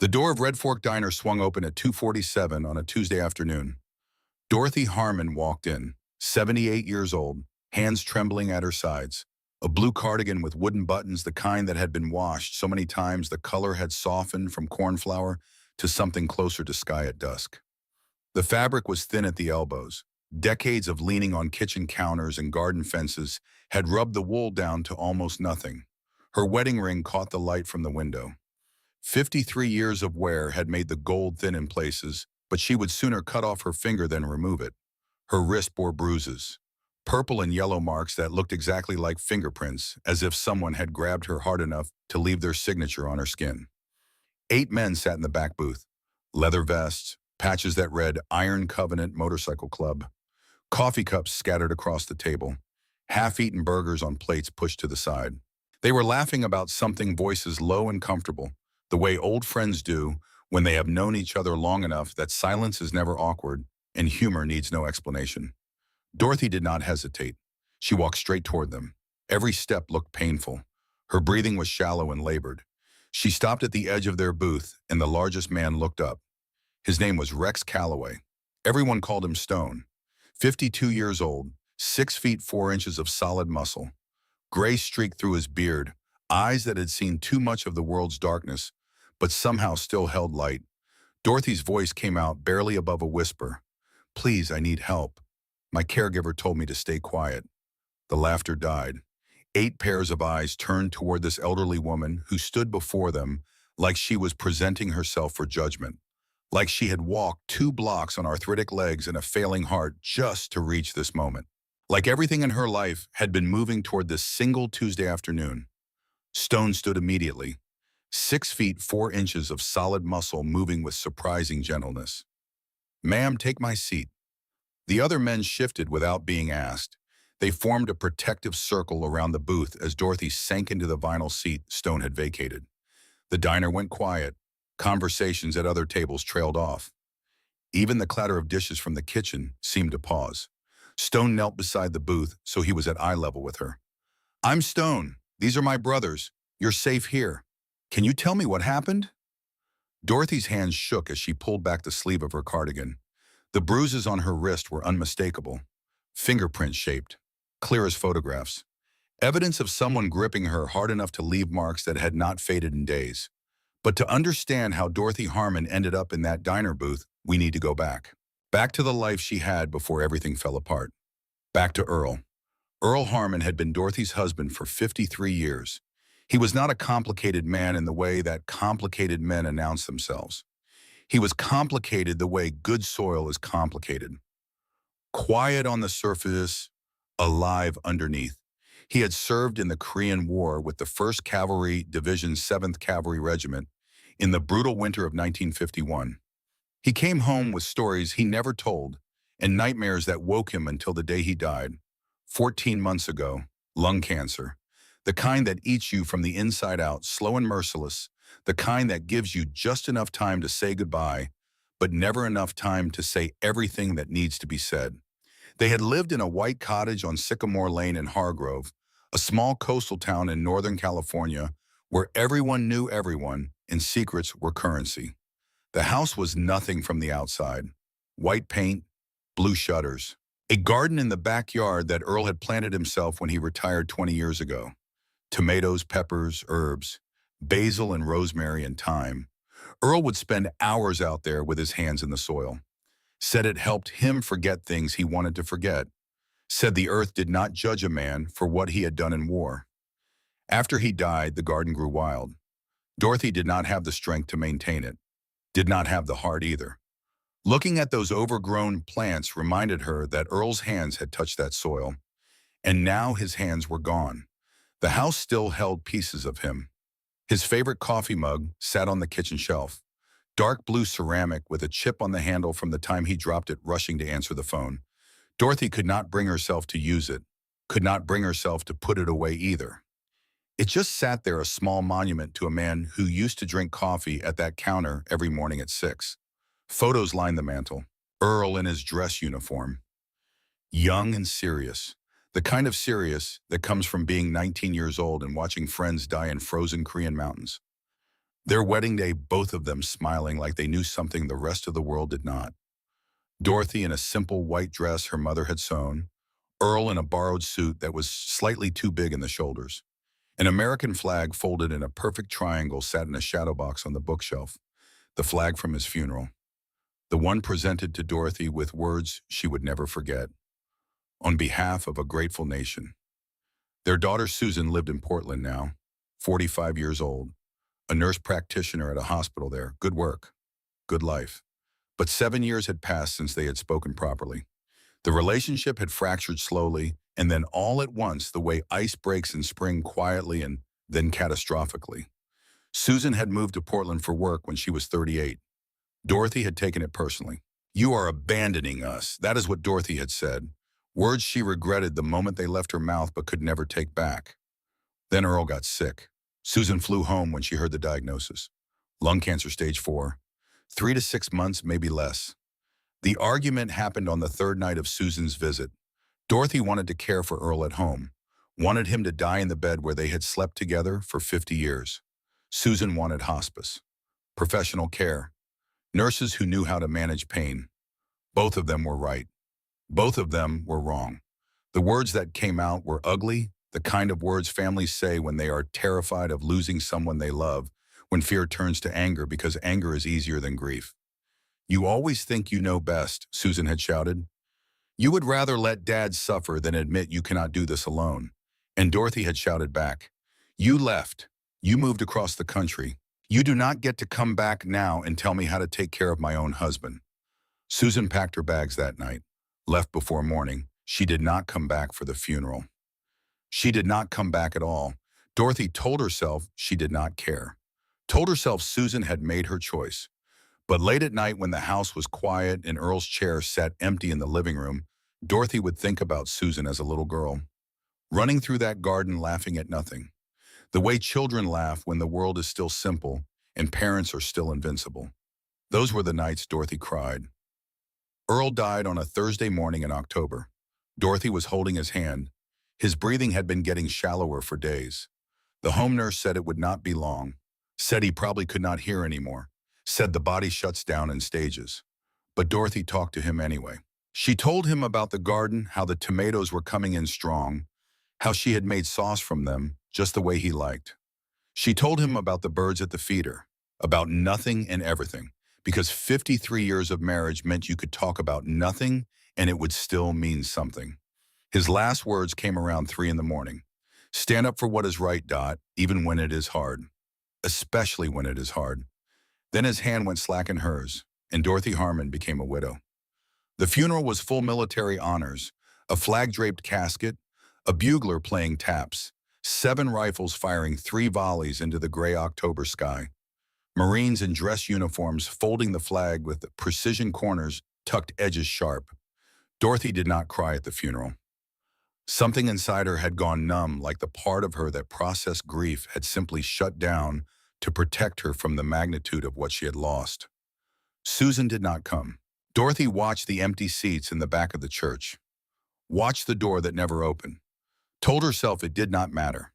The door of Red Fork Diner swung open at 2:47 on a Tuesday afternoon. Dorothy Harmon walked in, 78 years old, hands trembling at her sides. A blue cardigan with wooden buttons, the kind that had been washed so many times the color had softened from cornflour to something closer to sky at dusk. The fabric was thin at the elbows. Decades of leaning on kitchen counters and garden fences had rubbed the wool down to almost nothing. Her wedding ring caught the light from the window. 53 years of wear had made the gold thin in places, but she would sooner cut off her finger than remove it. Her wrist bore bruises, purple and yellow marks that looked exactly like fingerprints, as if someone had grabbed her hard enough to leave their signature on her skin. 8 men sat in the back booth, leather vests, patches that read Iron Covenant Motorcycle Club, coffee cups scattered across the table, half-eaten burgers on plates pushed to the side. They were laughing about something, voices low and comfortable, the way old friends do when they have known each other long enough that silence is never awkward and humor needs no explanation. Dorothy did not hesitate. She walked straight toward them. Every step looked painful. Her breathing was shallow and labored. She stopped at the edge of their booth, and the largest man looked up. His name was Rex Calloway. Everyone called him Stone. 52 years old, 6 feet 4 inches of solid muscle. Gray streaked through his beard, eyes that had seen too much of the world's darkness, but somehow still held light. Dorothy's voice came out barely above a whisper. "Please, I need help. My caregiver told me to stay quiet." The laughter died. 8 pairs of eyes turned toward this elderly woman who stood before them like she was presenting herself for judgment, like she had walked 2 blocks on arthritic legs and a failing heart just to reach this moment. Like everything in her life had been moving toward this single Tuesday afternoon. Stone stood immediately, 6 feet 4 inches of solid muscle moving with surprising gentleness. "Ma'am, take my seat." The other men shifted without being asked. They formed a protective circle around the booth as Dorothy sank into the vinyl seat Stone had vacated. The diner went quiet. Conversations at other tables trailed off. Even the clatter of dishes from the kitchen seemed to pause. Stone knelt beside the booth so he was at eye level with her. "I'm Stone. These are my brothers. You're safe here. Can you tell me what happened?" Dorothy's hands shook as she pulled back the sleeve of her cardigan. The bruises on her wrist were unmistakable, fingerprint-shaped, clear as photographs. Evidence of someone gripping her hard enough to leave marks that had not faded in days. But to understand how Dorothy Harmon ended up in that diner booth, we need to go back. Back to the life she had before everything fell apart. Back to Earl. Earl Harmon had been Dorothy's husband for 53 years. He was not a complicated man in the way that complicated men announce themselves. He was complicated the way good soil is complicated. Quiet on the surface, alive underneath. He had served in the Korean War with the 1st Cavalry Division's 7th Cavalry Regiment in the brutal winter of 1951. He came home with stories he never told and nightmares that woke him until the day he died. 14 months ago, lung cancer. The kind that eats you from the inside out, slow and merciless. The kind that gives you just enough time to say goodbye, but never enough time to say everything that needs to be said. They had lived in a white cottage on Sycamore Lane in Hargrove, a small coastal town in Northern California where everyone knew everyone and secrets were currency. The house was nothing from the outside. White paint, blue shutters. A garden in the backyard that Earl had planted himself when he retired 20 years ago. Tomatoes, peppers, herbs, basil and rosemary and thyme. Earl would spend hours out there with his hands in the soil. Said it helped him forget things he wanted to forget. Said the earth did not judge a man for what he had done in war. After he died, the garden grew wild. Dorothy did not have the strength to maintain it. Did not have the heart either. Looking at those overgrown plants reminded her that Earl's hands had touched that soil. And now his hands were gone. The house still held pieces of him. His favorite coffee mug sat on the kitchen shelf. Dark blue ceramic with a chip on the handle from the time he dropped it rushing to answer the phone. Dorothy could not bring herself to use it, could not bring herself to put it away either. It just sat there, a small monument to a man who used to drink coffee at that counter every morning at 6. Photos lined the mantel. Earl in his dress uniform. Young and serious. The kind of serious that comes from being 19 years old and watching friends die in frozen Korean mountains. Their wedding day, both of them smiling like they knew something the rest of the world did not. Dorothy in a simple white dress her mother had sewn, Earl in a borrowed suit that was slightly too big in the shoulders. An American flag folded in a perfect triangle sat in a shadow box on the bookshelf, the flag from his funeral, the one presented to Dorothy with words she would never forget. On behalf of a grateful nation. Their daughter Susan lived in Portland now, 45 years old, a nurse practitioner at a hospital there. Good work, good life. But 7 years had passed since they had spoken properly. The relationship had fractured slowly, and then all at once, the way ice breaks in spring quietly and then catastrophically. Susan had moved to Portland for work when she was 38. Dorothy had taken it personally. "You are abandoning us." That is what Dorothy had said. Words she regretted the moment they left her mouth but could never take back. Then Earl got sick. Susan flew home when she heard the diagnosis. Lung cancer stage 4. 3 to 6 months, maybe less. The argument happened on the third night of Susan's visit. Dorothy wanted to care for Earl at home, wanted him to die in the bed where they had slept together for 50 years. Susan wanted hospice, professional care, nurses who knew how to manage pain. Both of them were right. Both of them were wrong. The words that came out were ugly, the kind of words families say when they are terrified of losing someone they love, when fear turns to anger because anger is easier than grief. "You always think you know best," Susan had shouted. "You would rather let Dad suffer than admit you cannot do this alone." And Dorothy had shouted back, "You left. You moved across the country. You do not get to come back now and tell me how to take care of my own husband." Susan packed her bags that night, left before morning. She did not come back for the funeral. She did not come back at all. Dorothy told herself she did not care. Told herself Susan had made her choice. But late at night when the house was quiet and Earl's chair sat empty in the living room, Dorothy would think about Susan as a little girl, running through that garden laughing at nothing. The way children laugh when the world is still simple and parents are still invincible. Those were the nights Dorothy cried. Earl died on a Thursday morning in October. Dorothy was holding his hand. His breathing had been getting shallower for days. The home nurse said it would not be long, said he probably could not hear anymore, said the body shuts down in stages. But Dorothy talked to him anyway. She told him about the garden, how the tomatoes were coming in strong, how she had made sauce from them, just the way he liked. She told him about the birds at the feeder, about nothing and everything, because 53 years of marriage meant you could talk about nothing and it would still mean something. His last words came around 3 in the morning. "Stand up for what is right, Dot, even when it is hard. Especially when it is hard." Then his hand went slack in hers, and Dorothy Harmon became a widow. The funeral was full military honors, a flag-draped casket, a bugler playing taps, 7 rifles firing 3 volleys into the gray October sky, Marines in dress uniforms folding the flag with precision corners, tucked edges sharp. Dorothy did not cry at the funeral. Something inside her had gone numb, like the part of her that processed grief had simply shut down to protect her from the magnitude of what she had lost. Susan did not come. Dorothy watched the empty seats in the back of the church, watched the door that never opened, told herself it did not matter.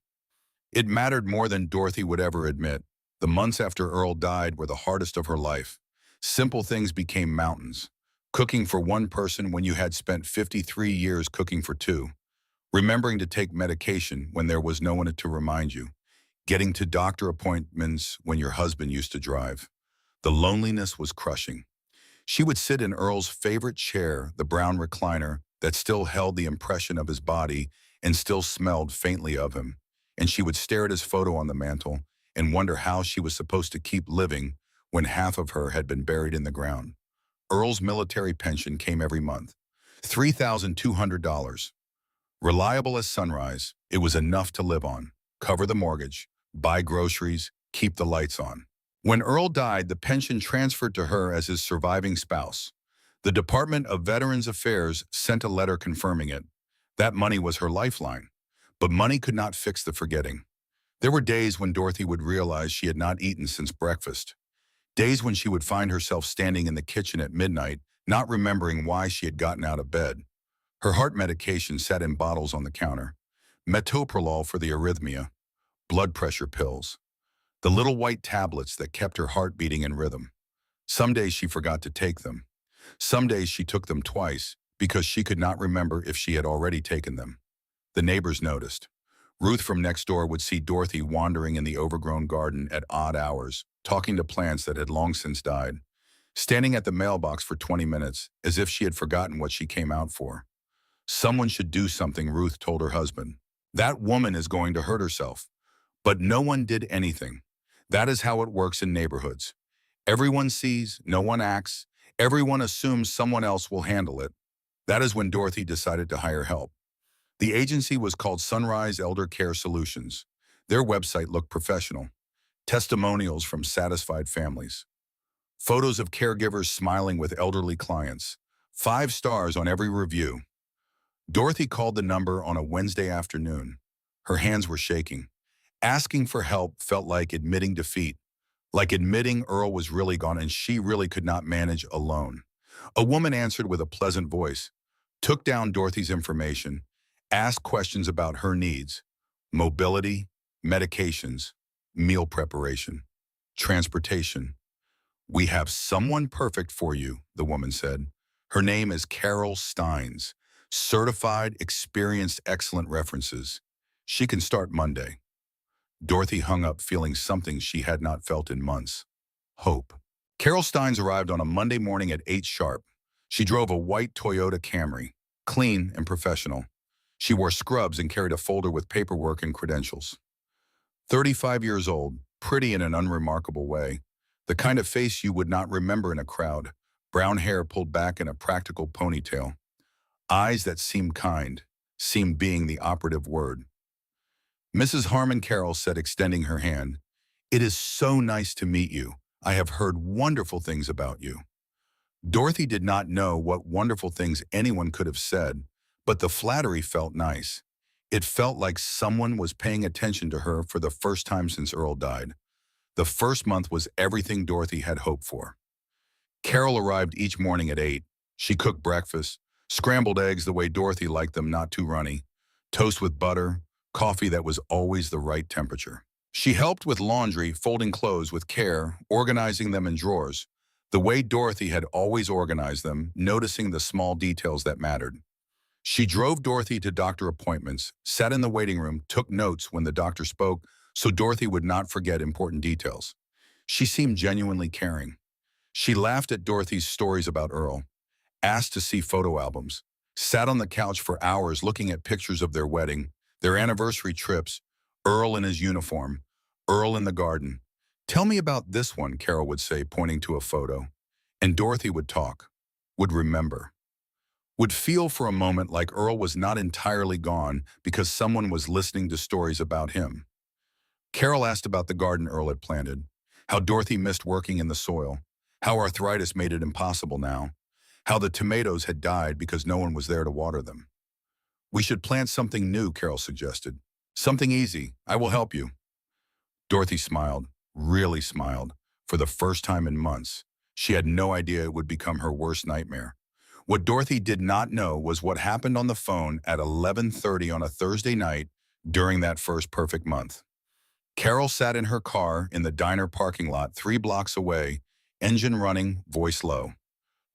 It mattered more than Dorothy would ever admit. The months after Earl died were the hardest of her life. Simple things became mountains. Cooking for one person when you had spent 53 years cooking for 2. Remembering to take medication when there was no one to remind you. Getting to doctor appointments when your husband used to drive. The loneliness was crushing. She would sit in Earl's favorite chair, the brown recliner that still held the impression of his body and still smelled faintly of him. And she would stare at his photo on the mantel and wonder how she was supposed to keep living when half of her had been buried in the ground. Earl's military pension came every month. $3,200. Reliable as sunrise, it was enough to live on, cover the mortgage, buy groceries, keep the lights on. When Earl died, the pension transferred to her as his surviving spouse. The Department of Veterans Affairs sent a letter confirming it. That money was her lifeline. But money could not fix the forgetting. There were days when Dorothy would realize she had not eaten since breakfast. Days when she would find herself standing in the kitchen at midnight, not remembering why she had gotten out of bed. Her heart medication sat in bottles on the counter. Metoprolol for the arrhythmia, blood pressure pills. The little white tablets that kept her heart beating in rhythm. Some days she forgot to take them. Some days she took them twice because she could not remember if she had already taken them. The neighbors noticed. Ruth from next door would see Dorothy wandering in the overgrown garden at odd hours, talking to plants that had long since died, standing at the mailbox for 20 minutes as if she had forgotten what she came out for. Someone should do something, Ruth told her husband. That woman is going to hurt herself. But no one did anything. That is how it works in neighborhoods. Everyone sees, no one acts. Everyone assumes someone else will handle it. That is when Dorothy decided to hire help. The agency was called Sunrise Elder Care Solutions. Their website looked professional. Testimonials from satisfied families. Photos of caregivers smiling with elderly clients. 5 stars on every review. Dorothy called the number on a Wednesday afternoon. Her hands were shaking. Asking for help felt like admitting defeat, like admitting Earl was really gone and she really could not manage alone. A woman answered with a pleasant voice, took down Dorothy's information, asked questions about her needs, mobility, medications, meal preparation, transportation. We have someone perfect for you, the woman said. Her name is Carol Steins, certified, experienced, excellent references. She can start Monday. Dorothy hung up feeling something she had not felt in months. Hope. Carol Steins arrived on a Monday morning at 8 sharp. She drove a white Toyota Camry, clean and professional. She wore scrubs and carried a folder with paperwork and credentials. 35 years old, pretty in an unremarkable way, the kind of face you would not remember in a crowd, brown hair pulled back in a practical ponytail. Eyes that seemed kind, seemed being the operative word. Mrs. Harmon, Carol said, extending her hand. It is so nice to meet you. I have heard wonderful things about you. Dorothy did not know what wonderful things anyone could have said, but the flattery felt nice. It felt like someone was paying attention to her for the first time since Earl died. The first month was everything Dorothy had hoped for. Carol arrived each morning at 8. She cooked breakfast, scrambled eggs the way Dorothy liked them, not too runny, toast with butter, coffee that was always the right temperature. She helped with laundry, folding clothes with care, organizing them in drawers, the way Dorothy had always organized them, noticing the small details that mattered. She drove Dorothy to doctor appointments, sat in the waiting room, took notes when the doctor spoke so Dorothy would not forget important details. She seemed genuinely caring. She laughed at Dorothy's stories about Earl, asked to see photo albums, sat on the couch for hours looking at pictures of their wedding, their anniversary trips, Earl in his uniform, Earl in the garden. Tell me about this one, Carol would say, pointing to a photo. And Dorothy would talk, would remember, would feel for a moment like Earl was not entirely gone because someone was listening to stories about him. Carol asked about the garden Earl had planted, how Dorothy missed working in the soil, how arthritis made it impossible now, how the tomatoes had died because no one was there to water them. We should plant something new, Carol suggested. Something easy. I will help you. Dorothy smiled, really smiled, for the first time in months. She had no idea it would become her worst nightmare. What Dorothy did not know was what happened on the phone at 11:30 on a Thursday night during that first perfect month. Carol sat in her car in the diner parking lot 3 blocks away, engine running, voice low.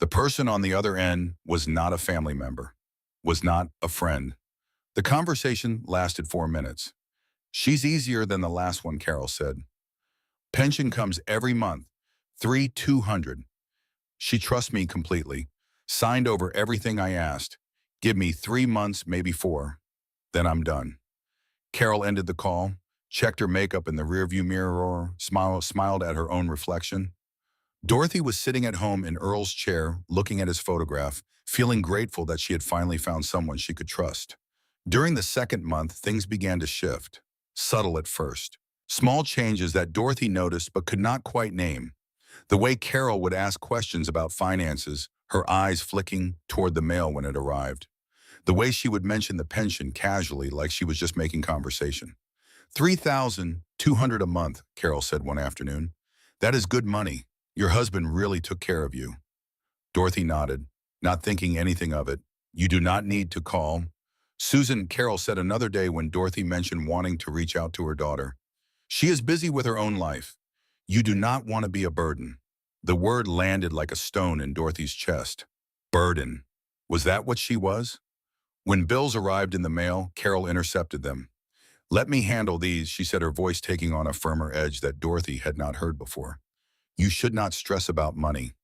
The person on the other end was not a family member, was not a friend. The conversation lasted 4 minutes. She's easier than the last one, Carol said. Pension comes every month, $3,200. She trusts me completely, signed over everything I asked. Give me 3 months, maybe 4. Then I'm done. Carol ended the call, checked her makeup in the rearview mirror, smiled at her own reflection. Dorothy was sitting at home in Earl's chair, looking at his photograph, feeling grateful that she had finally found someone she could trust. During the second month, things began to shift, subtle at first. Small changes that Dorothy noticed but could not quite name. The way Carol would ask questions about finances, her eyes flicking toward the mail when it arrived. The way she would mention the pension casually like she was just making conversation. $3,200 a month, Carol said one afternoon. That is good money. Your husband really took care of you. Dorothy nodded, not thinking anything of it. You do not need to call. Susan, Carol said another day when Dorothy mentioned wanting to reach out to her daughter. She is busy with her own life. You do not want to be a burden. The word landed like a stone in Dorothy's chest. Burden. Was that what she was? When bills arrived in the mail, Carol intercepted them. Let me handle these, she said, her voice taking on a firmer edge that Dorothy had not heard before. You should not stress about money.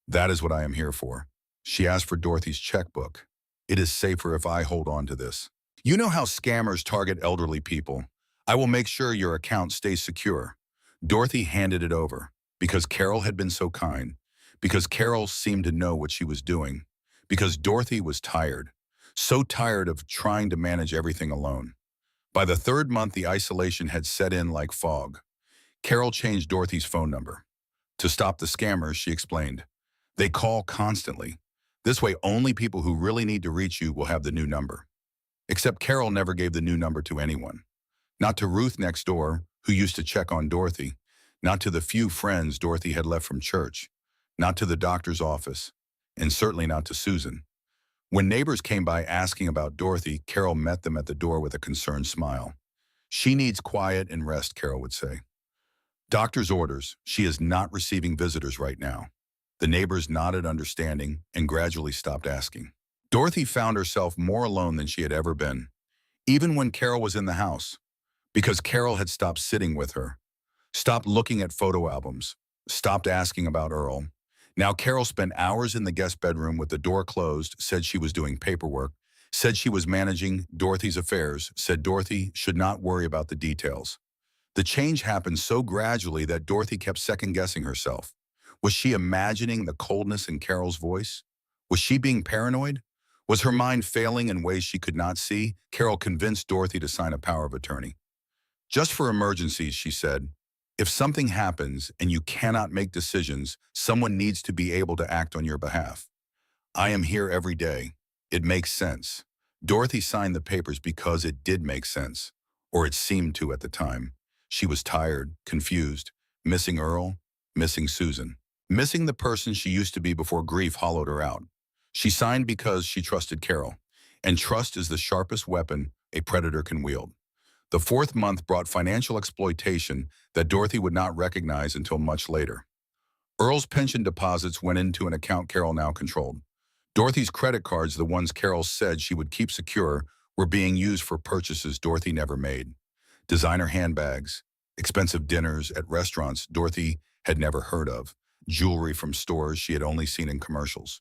That is what I am here for. She asked for Dorothy's checkbook. It is safer if I hold on to this. You know how scammers target elderly people. I will make sure your account stays secure. Dorothy handed it over. Because Carol had been so kind. Because Carol seemed to know what she was doing. Because Dorothy was tired. So tired of trying to manage everything alone. By the third month, the isolation had set in like fog. Carol changed Dorothy's phone number. To stop the scammers, she explained. They call constantly. This way, only people who really need to reach you will have the new number. Except Carol never gave the new number to anyone. Not to Ruth next door, who used to check on Dorothy. Not to the few friends Dorothy had left from church. Not to the doctor's office. And certainly not to Susan. When neighbors came by asking about Dorothy, Carol met them at the door with a concerned smile. She needs quiet and rest, Carol would say. Doctor's orders. She is not receiving visitors right now. The neighbors nodded understanding and gradually stopped asking. Dorothy found herself more alone than she had ever been, even when Carol was in the house, because Carol had stopped sitting with her, stopped looking at photo albums, stopped asking about Earl. Now Carol spent hours in the guest bedroom with the door closed, said she was doing paperwork, said she was managing Dorothy's affairs, said Dorothy should not worry about the details. The change happened so gradually that Dorothy kept second-guessing herself. Was she imagining the coldness in Carol's voice? Was she being paranoid? Was her mind failing in ways she could not see? Carol convinced Dorothy to sign a power of attorney. Just for emergencies, she said. If something happens and you cannot make decisions, someone needs to be able to act on your behalf. I am here every day. It makes sense. Dorothy signed the papers because it did make sense, or it seemed to at the time. She was tired, confused, missing Earl, missing Susan, missing the person she used to be before grief hollowed her out. She signed because she trusted Carol, and trust is the sharpest weapon a predator can wield. The fourth month brought financial exploitation that Dorothy would not recognize until much later. Earl's pension deposits went into an account Carol now controlled. Dorothy's credit cards, the ones Carol said she would keep secure, were being used for purchases Dorothy never made. Designer handbags, expensive dinners at restaurants Dorothy had never heard of, jewelry from stores she had only seen in commercials.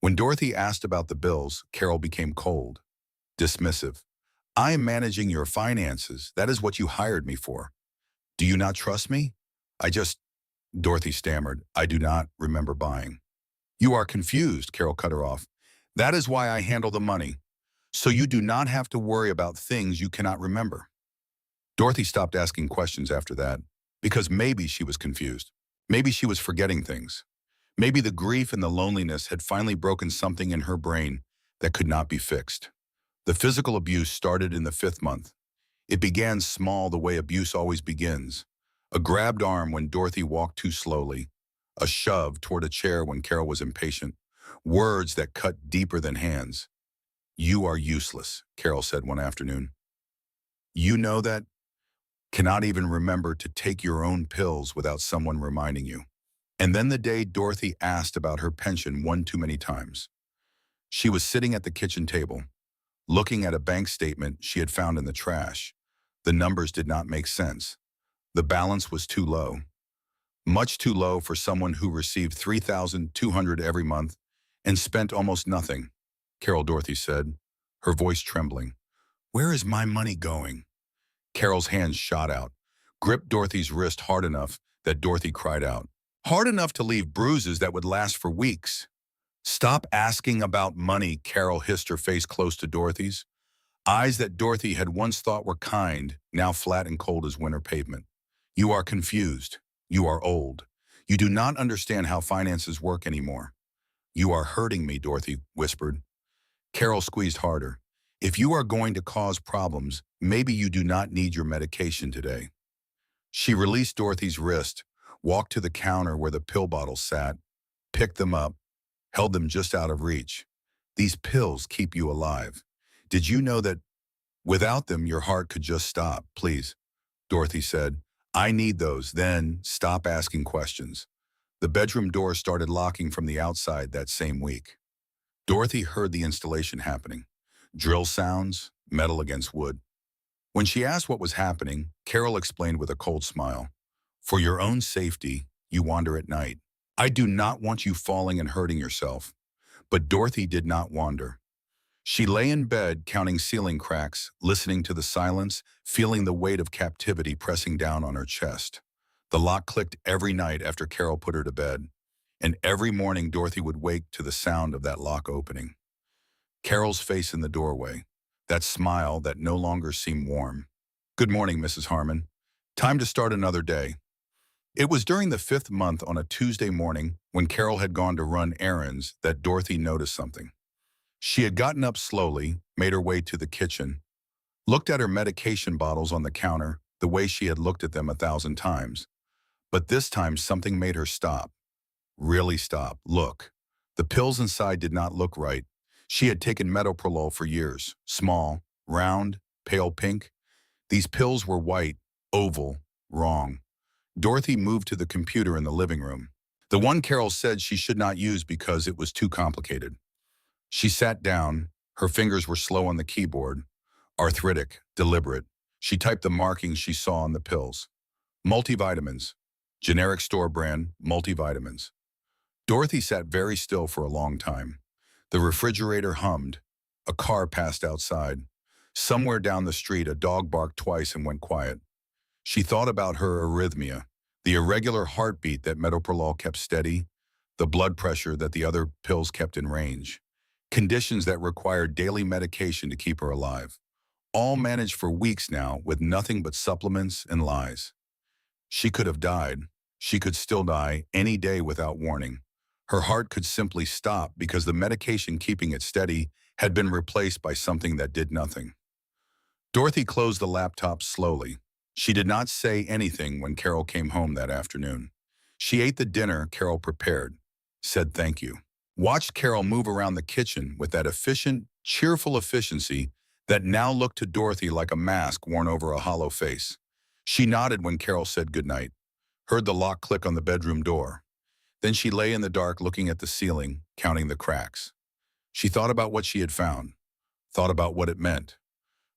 When Dorothy asked about the bills, Carol became cold, dismissive. I am managing your finances. That is what you hired me for. Do you not trust me? Dorothy stammered. I do not remember buying. You are confused, Carol cut her off. That is why I handle the money. So you do not have to worry about things you cannot remember. Dorothy stopped asking questions after that, because maybe she was confused. Maybe she was forgetting things. Maybe the grief and the loneliness had finally broken something in her brain that could not be fixed. The physical abuse started in the fifth month. It began small the way abuse always begins. A grabbed arm when Dorothy walked too slowly. A shove toward a chair when Carol was impatient. Words that cut deeper than hands. You are useless, Carol said one afternoon. You know that? Cannot even remember to take your own pills without someone reminding you. And then the day Dorothy asked about her pension one too many times. She was sitting at the kitchen table, looking at a bank statement she had found in the trash. The numbers did not make sense. The balance was too low. Much too low for someone who received $3,200 every month and spent almost nothing, Dorothy said, her voice trembling. Where is my money going? Carol's hands shot out, gripped Dorothy's wrist hard enough that Dorothy cried out. Hard enough to leave bruises that would last for weeks. Stop asking about money, Carol hissed, her face close to Dorothy's. Eyes that Dorothy had once thought were kind, now flat and cold as winter pavement. You are confused. You are old. You do not understand how finances work anymore. You are hurting me, Dorothy whispered. Carol squeezed harder. If you are going to cause problems, maybe you do not need your medication today. She released Dorothy's wrist, walked to the counter where the pill bottles sat, picked them up, held them just out of reach. These pills keep you alive. Did you know that without them your heart could just stop? Please. Dorothy said. I need those, then stop asking questions. The bedroom door started locking from the outside that same week. Dorothy heard the installation happening. Drill sounds, metal against wood. When she asked what was happening, Carol explained with a cold smile. For your own safety, you wander at night. I do not want you falling and hurting yourself. But Dorothy did not wander. She lay in bed, counting ceiling cracks, listening to the silence, feeling the weight of captivity pressing down on her chest. The lock clicked every night after Carol put her to bed, and every morning Dorothy would wake to the sound of that lock opening. Carol's face in the doorway, that smile that no longer seemed warm. Good morning, Mrs. Harmon. Time to start another day. It was during the 5th month on a Tuesday morning when Carol had gone to run errands that Dorothy noticed something. She had gotten up slowly, made her way to the kitchen, looked at her medication bottles on the counter the way she had looked at them 1,000 times. But this time something made her stop. Really stop. Look. The pills inside did not look right. She had taken metoprolol for years. Small, round, pale pink. These pills were white, oval, wrong. Dorothy moved to the computer in the living room. The one Carol said she should not use because it was too complicated. She sat down. Her fingers were slow on the keyboard. Arthritic, deliberate. She typed the markings she saw on the pills. Multivitamins. Generic store brand, multivitamins. Dorothy sat very still for a long time. The refrigerator hummed. A car passed outside. Somewhere down the street, a dog barked twice and went quiet. She thought about her arrhythmia, the irregular heartbeat that metoprolol kept steady, the blood pressure that the other pills kept in range. Conditions that required daily medication to keep her alive. All managed for weeks now with nothing but supplements and lies. She could have died. She could still die any day without warning. Her heart could simply stop because the medication keeping it steady had been replaced by something that did nothing. Dorothy closed the laptop slowly. She did not say anything when Carol came home that afternoon. She ate the dinner Carol prepared, said thank you. Watched Carol move around the kitchen with that efficient, cheerful efficiency that now looked to Dorothy like a mask worn over a hollow face. She nodded when Carol said goodnight, heard the lock click on the bedroom door. Then she lay in the dark looking at the ceiling, counting the cracks. She thought about what she had found, thought about what it meant,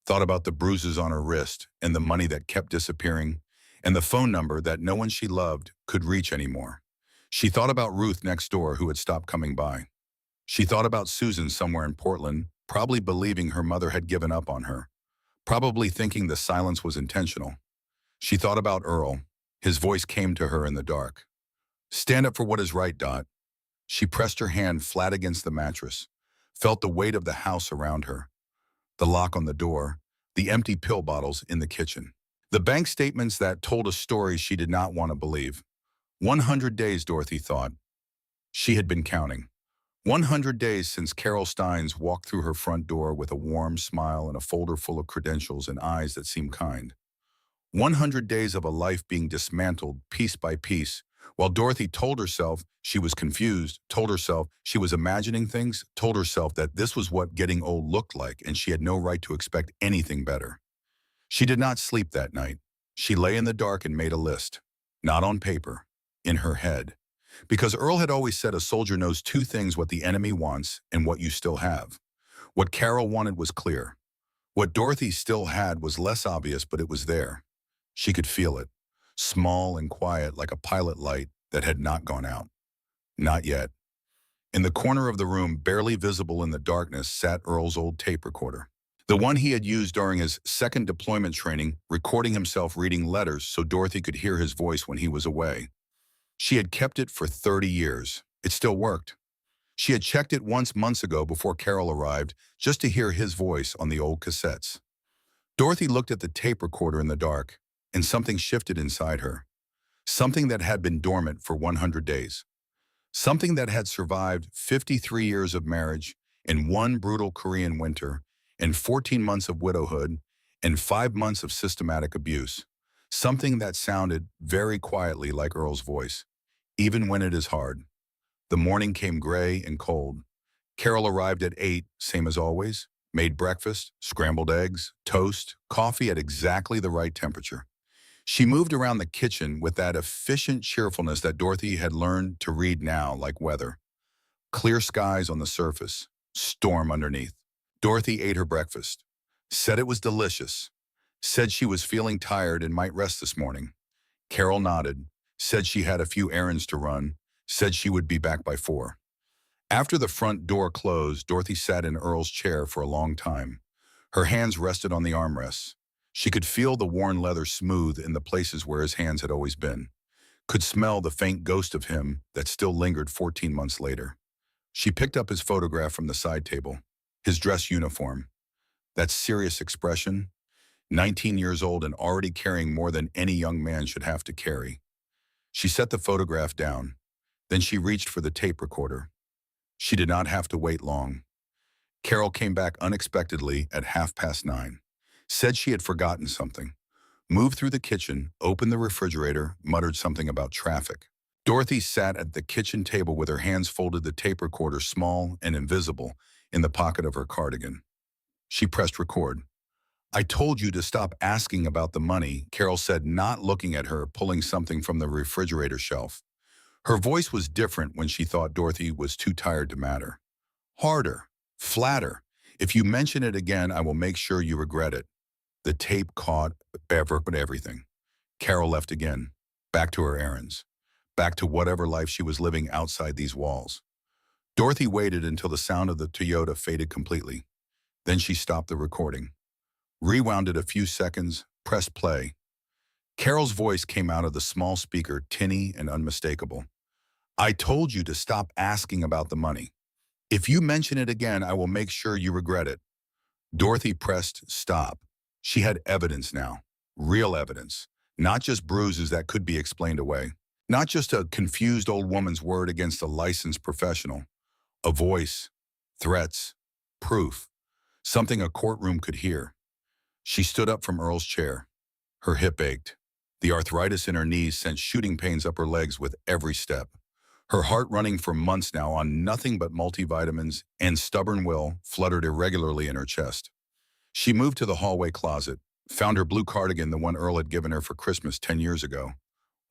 thought about the bruises on her wrist and the money that kept disappearing, and the phone number that no one she loved could reach anymore. She thought about Ruth next door who had stopped coming by. She thought about Susan somewhere in Portland, probably believing her mother had given up on her, probably thinking the silence was intentional. She thought about Earl. His voice came to her in the dark. Stand up for what is right, Dot. She pressed her hand flat against the mattress, felt the weight of the house around her, the lock on the door, the empty pill bottles in the kitchen. The bank statements that told a story she did not want to believe. 100 days, Dorothy thought. She had been counting. 100 days since Carol Steins walked through her front door with a warm smile and a folder full of credentials and eyes that seemed kind. 100 days of a life being dismantled piece by piece, while Dorothy told herself she was confused, told herself she was imagining things, told herself that this was what getting old looked like and she had no right to expect anything better. She did not sleep that night. She lay in the dark and made a list. Not on paper, in her head. Because Earl had always said a soldier knows two things: what the enemy wants and what you still have. What Carol wanted was clear. What Dorothy still had was less obvious, but it was there. She could feel it, small and quiet like a pilot light that had not gone out. Not yet. In the corner of the room, barely visible in the darkness, sat Earl's old tape recorder. The one he had used during his second deployment training, recording himself reading letters so Dorothy could hear his voice when he was away. She had kept it for 30 years. It still worked. She had checked it once months ago before Carol arrived, just to hear his voice on the old cassettes. Dorothy looked at the tape recorder in the dark, and something shifted inside her. Something that had been dormant for 100 days. Something that had survived 53 years of marriage and one brutal Korean winter and 14 months of widowhood and 5 months of systematic abuse. Something that sounded very quietly like Earl's voice, even when it is hard. The morning came gray and cold. Carol arrived at 8, same as always, made breakfast, scrambled eggs, toast, coffee at exactly the right temperature. She moved around the kitchen with that efficient cheerfulness that Dorothy had learned to read now like weather. Clear skies on the surface, storm underneath. Dorothy ate her breakfast, said it was delicious, said she was feeling tired and might rest this morning. Carol nodded, said she had a few errands to run, said she would be back by 4. After the front door closed, Dorothy sat in Earl's chair for a long time. Her hands rested on the armrests. She could feel the worn leather smooth in the places where his hands had always been, could smell the faint ghost of him that still lingered 14 months later. She picked up his photograph from the side table, his dress uniform, that serious expression, 19 years old and already carrying more than any young man should have to carry. She set the photograph down. Then she reached for the tape recorder. She did not have to wait long. Carol came back unexpectedly at 9:30, said she had forgotten something, moved through the kitchen, opened the refrigerator, muttered something about traffic. Dorothy sat at the kitchen table with her hands folded, the tape recorder small and invisible in the pocket of her cardigan. She pressed record. "I told you to stop asking about the money," Carol said, not looking at her, pulling something from the refrigerator shelf. Her voice was different when she thought Dorothy was too tired to matter. "Harder, flatter. If you mention it again, I will make sure you regret it." The tape caught everything. Carol left again, back to her errands, back to whatever life she was living outside these walls. Dorothy waited until the sound of the Toyota faded completely. Then she stopped the recording, rewound it a few seconds, pressed play. Carol's voice came out of the small speaker, tinny and unmistakable. "I told you to stop asking about the money. If you mention it again, I will make sure you regret it." Dorothy pressed stop. She had evidence now, real evidence, not just bruises that could be explained away, not just a confused old woman's word against a licensed professional, a voice, threats, proof, something a courtroom could hear. She stood up from Earl's chair. Her hip ached. The arthritis in her knees sent shooting pains up her legs with every step. Her heart, running for months now on nothing but multivitamins and stubborn will, fluttered irregularly in her chest. She moved to the hallway closet, found her blue cardigan, the one Earl had given her for Christmas 10 years ago.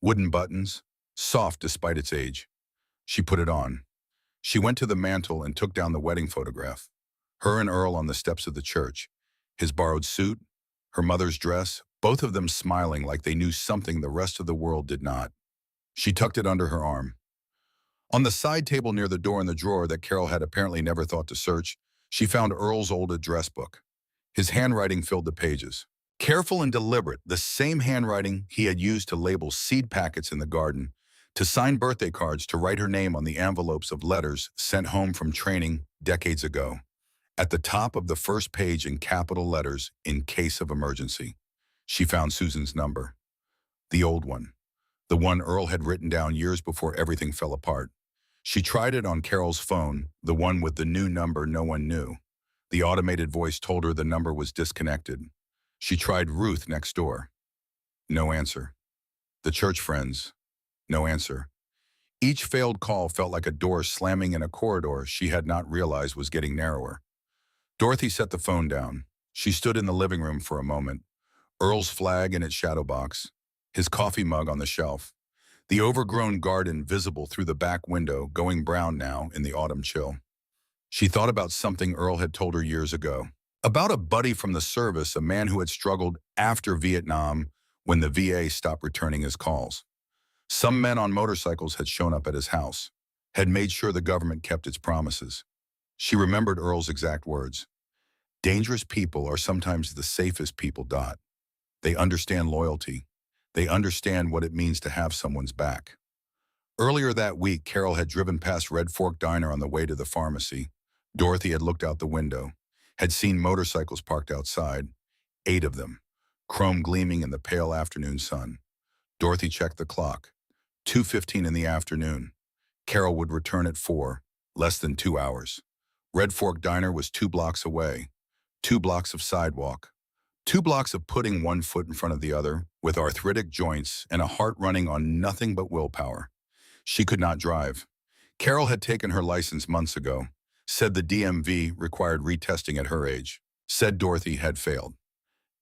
Wooden buttons, soft despite its age. She put it on. She went to the mantel and took down the wedding photograph. Her and Earl on the steps of the church. His borrowed suit, her mother's dress, both of them smiling like they knew something the rest of the world did not. She tucked it under her arm. On the side table near the door in the drawer that Carol had apparently never thought to search, she found Earl's old address book. His handwriting filled the pages. Careful and deliberate, the same handwriting he had used to label seed packets in the garden, to sign birthday cards, to write her name on the envelopes of letters sent home from training decades ago. At the top of the first page in capital letters, "In case of emergency," she found Susan's number. The old one. The one Earl had written down years before everything fell apart. She tried it on Carol's phone, the one with the new number no one knew. The automated voice told her the number was disconnected. She tried Ruth next door. No answer. The church friends. No answer. Each failed call felt like a door slamming in a corridor she had not realized was getting narrower. Dorothy set the phone down. She stood in the living room for a moment. Earl's flag in its shadow box, his coffee mug on the shelf, the overgrown garden visible through the back window, going brown now in the autumn chill. She thought about something Earl had told her years ago, about a buddy from the service, a man who had struggled after Vietnam when the VA stopped returning his calls. Some men on motorcycles had shown up at his house, had made sure the government kept its promises. She remembered Earl's exact words. "Dangerous people are sometimes the safest people, Dot. They understand loyalty. They understand what it means to have someone's back." Earlier that week, Carol had driven past Red Fork Diner on the way to the pharmacy. Dorothy had looked out the window, had seen motorcycles parked outside, 8 of them, chrome gleaming in the pale afternoon sun. Dorothy checked the clock. 2:15 in the afternoon. Carol would return at 4, less than 2 hours. Red Fork Diner was 2 blocks away. 2 blocks of sidewalk. 2 blocks of putting one foot in front of the other, with arthritic joints and a heart running on nothing but willpower. She could not drive. Carol had taken her license months ago, said the DMV required retesting at her age, said Dorothy had failed.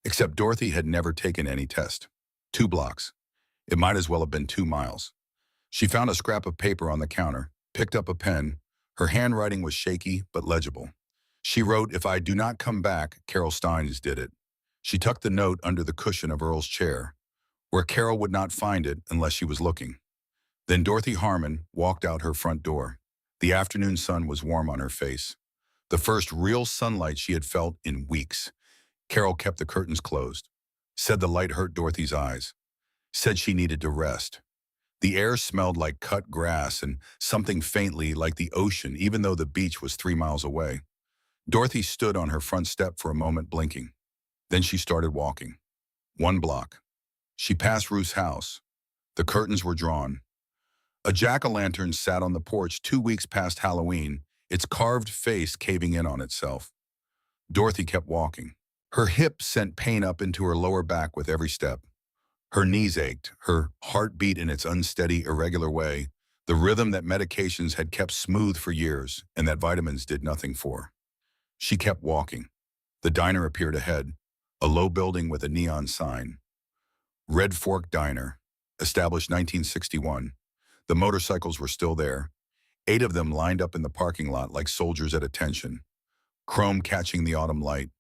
Except Dorothy had never taken any test. 2 blocks. It might as well have been 2 miles. She found a scrap of paper on the counter, picked up a pen. Her handwriting was shaky but legible. She wrote, "If I do not come back, Carol Steins did it." She tucked the note under the cushion of Earl's chair, where Carol would not find it unless she was looking. Then Dorothy Harmon walked out her front door. The afternoon sun was warm on her face, the first real sunlight she had felt in weeks. Carol kept the curtains closed, said the light hurt Dorothy's eyes, said she needed to rest. The air smelled like cut grass and something faintly like the ocean, even though the beach was 3 miles away. Dorothy stood on her front step for a moment, blinking. Then she started walking. 1 block. She passed Ruth's house. The curtains were drawn. A jack-o'-lantern sat on the porch 2 weeks past Halloween, its carved face caving in on itself. Dorothy kept walking. Her hip sent pain up into her lower back with every step. Her knees ached, her heart beat in its unsteady, irregular way, the rhythm that medications had kept smooth for years and that vitamins did nothing for. She kept walking. The diner appeared ahead, a low building with a neon sign. Red Fork Diner, established 1961. The motorcycles were still there, 8 of them lined up in the parking lot like soldiers at attention, chrome catching the autumn light.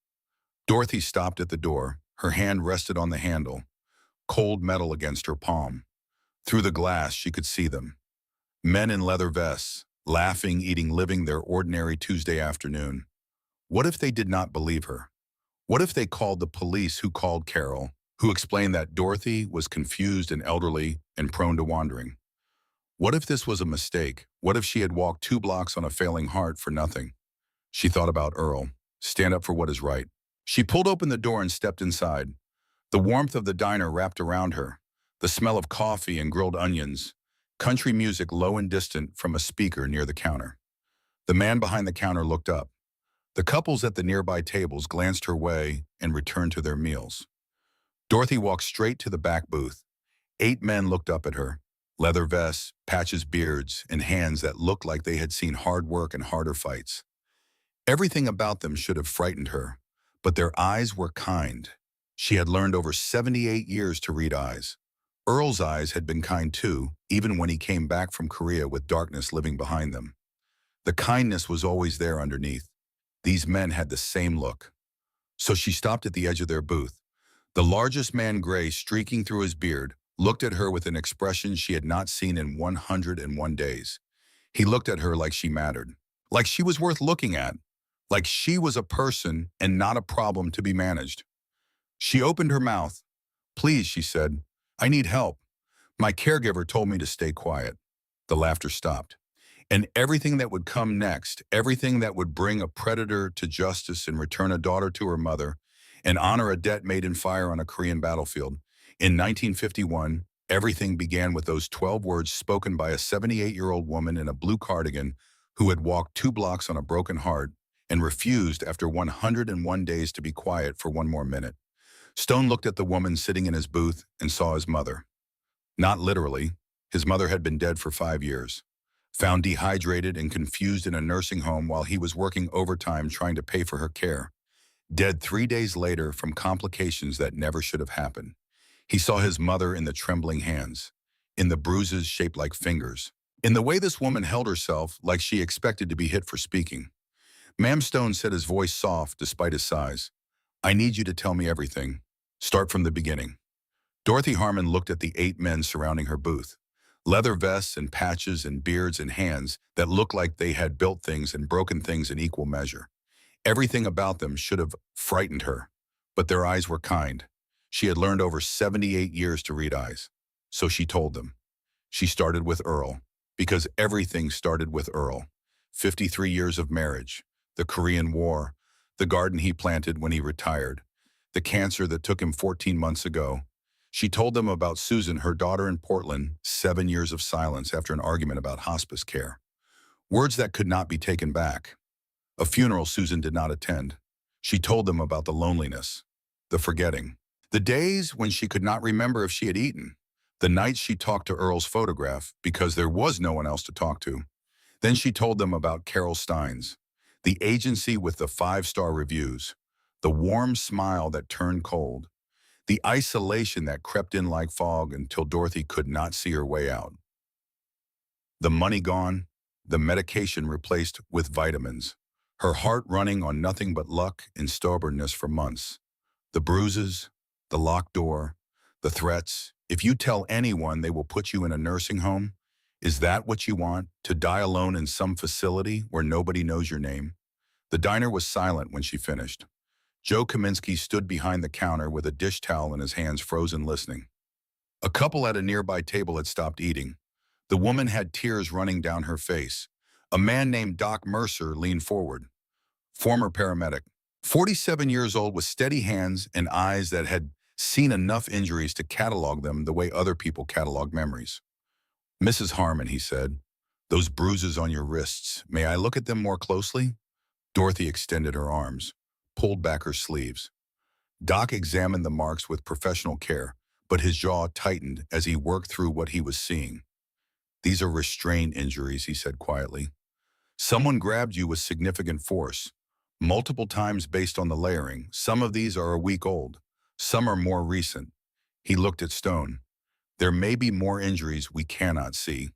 Dorothy stopped at the door. Her hand rested on the handle, cold metal against her palm. Through the glass, she could see them. Men in leather vests, laughing, eating, living their ordinary Tuesday afternoon. What if they did not believe her? What if they called the police, who called Carol, who explained that Dorothy was confused and elderly and prone to wandering? What if this was a mistake? What if she had walked 2 blocks on a failing heart for nothing? She thought about Earl. Stand up for what is right. She pulled open the door and stepped inside. The warmth of the diner wrapped around her, the smell of coffee and grilled onions, country music low and distant from a speaker near the counter. The man behind the counter looked up. The couples at the nearby tables glanced her way and returned to their meals. Dorothy walked straight to the back booth. 8 men looked up at her, leather vests, patches, beards, and hands that looked like they had seen hard work and harder fights. Everything about them should have frightened her, but their eyes were kind. She had learned over 78 years to read eyes. Earl's eyes had been kind too, even when he came back from Korea with darkness living behind them. The kindness was always there underneath. These men had the same look. So she stopped at the edge of their booth. The largest man, gray streaking through his beard, looked at her with an expression she had not seen in 101 days. He looked at her like she mattered, like she was worth looking at, like she was a person and not a problem to be managed. She opened her mouth. "Please," she said, "I need help. My caregiver told me to stay quiet." The laughter stopped. And everything that would come next, everything that would bring a predator to justice and return a daughter to her mother, and honor a debt made in fire on a Korean battlefield. In 1951, everything began with those 12 words spoken by a 78-year-old woman in a blue cardigan who had walked 2 blocks on a broken heart and refused after 101 days to be quiet for one more minute. Stone looked at the woman sitting in his booth and saw his mother. Not literally. His mother had been dead for 5 years. Found dehydrated and confused in a nursing home while he was working overtime trying to pay for her care. Dead 3 days later from complications that never should have happened. He saw his mother in the trembling hands, in the bruises shaped like fingers, in the way this woman held herself like she expected to be hit for speaking. Ma'am, Stone said, his voice soft despite his size. "I need you to tell me everything. Start from the beginning." Dorothy Harmon looked at the 8 men surrounding her booth. Leather vests and patches and beards and hands that looked like they had built things and broken things in equal measure. Everything about them should have frightened her, but their eyes were kind. She had learned over 78 years to read eyes. So she told them. She started with Earl, because everything started with Earl. 53 years of marriage, the Korean War, the garden he planted when he retired, the cancer that took him 14 months ago. She told them about Susan, her daughter in Portland, 7 years of silence after an argument about hospice care. Words that could not be taken back. A funeral Susan did not attend. She told them about the loneliness, the forgetting, the days when she could not remember if she had eaten, the nights she talked to Earl's photograph because there was no one else to talk to. Then she told them about Carol Steins, the agency with the 5-star reviews, the warm smile that turned cold, The isolation that crept in like fog until Dorothy could not see her way out. The money gone, the medication replaced with vitamins, her heart running on nothing but luck and stubbornness for months. The bruises, the locked door, the threats. If you tell anyone they will put you in a nursing home, is that what you want, to die alone in some facility where nobody knows your name? The diner was silent when she finished. Joe Kaminsky stood behind the counter with a dish towel in his hands, frozen, listening. A couple at a nearby table had stopped eating. The woman had tears running down her face. A man named Doc Mercer leaned forward, former paramedic, 47 years old, with steady hands and eyes that had seen enough injuries to catalog them the way other people catalog memories. "Mrs. Harmon," he said, "those bruises on your wrists, may I look at them more closely?" Dorothy extended her arms, pulled back her sleeves. Doc examined the marks with professional care, but his jaw tightened as he worked through what he was seeing. "These are restraint injuries," he said quietly. "Someone grabbed you with significant force, multiple times based on the layering. Some of these are a week old. Some are more recent." He looked at Stone. "There may be more injuries we cannot see."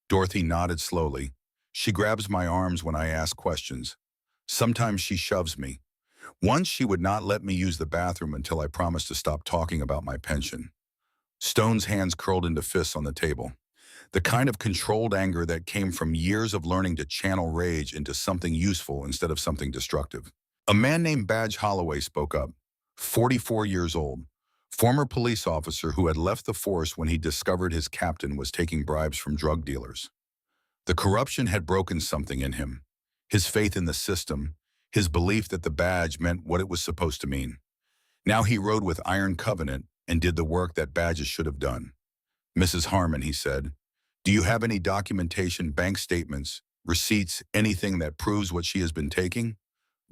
Dorothy nodded slowly. "She grabs my arms when I ask questions. Sometimes she shoves me. Once she would not let me use the bathroom until I promised to stop talking about my pension." Stone's hands curled into fists on the table. The kind of controlled anger that came from years of learning to channel rage into something useful instead of something destructive. A man named Badge Holloway spoke up, 44 years old, former police officer who had left the force when he discovered his captain was taking bribes from drug dealers. The corruption had broken something in him, his faith in the system, his belief that the badge meant what it was supposed to mean. Now he rode with Iron Covenant and did the work that badges should have done. "Mrs. Harmon," he said, "do you have any documentation, bank statements, receipts, anything that proves what she has been taking?"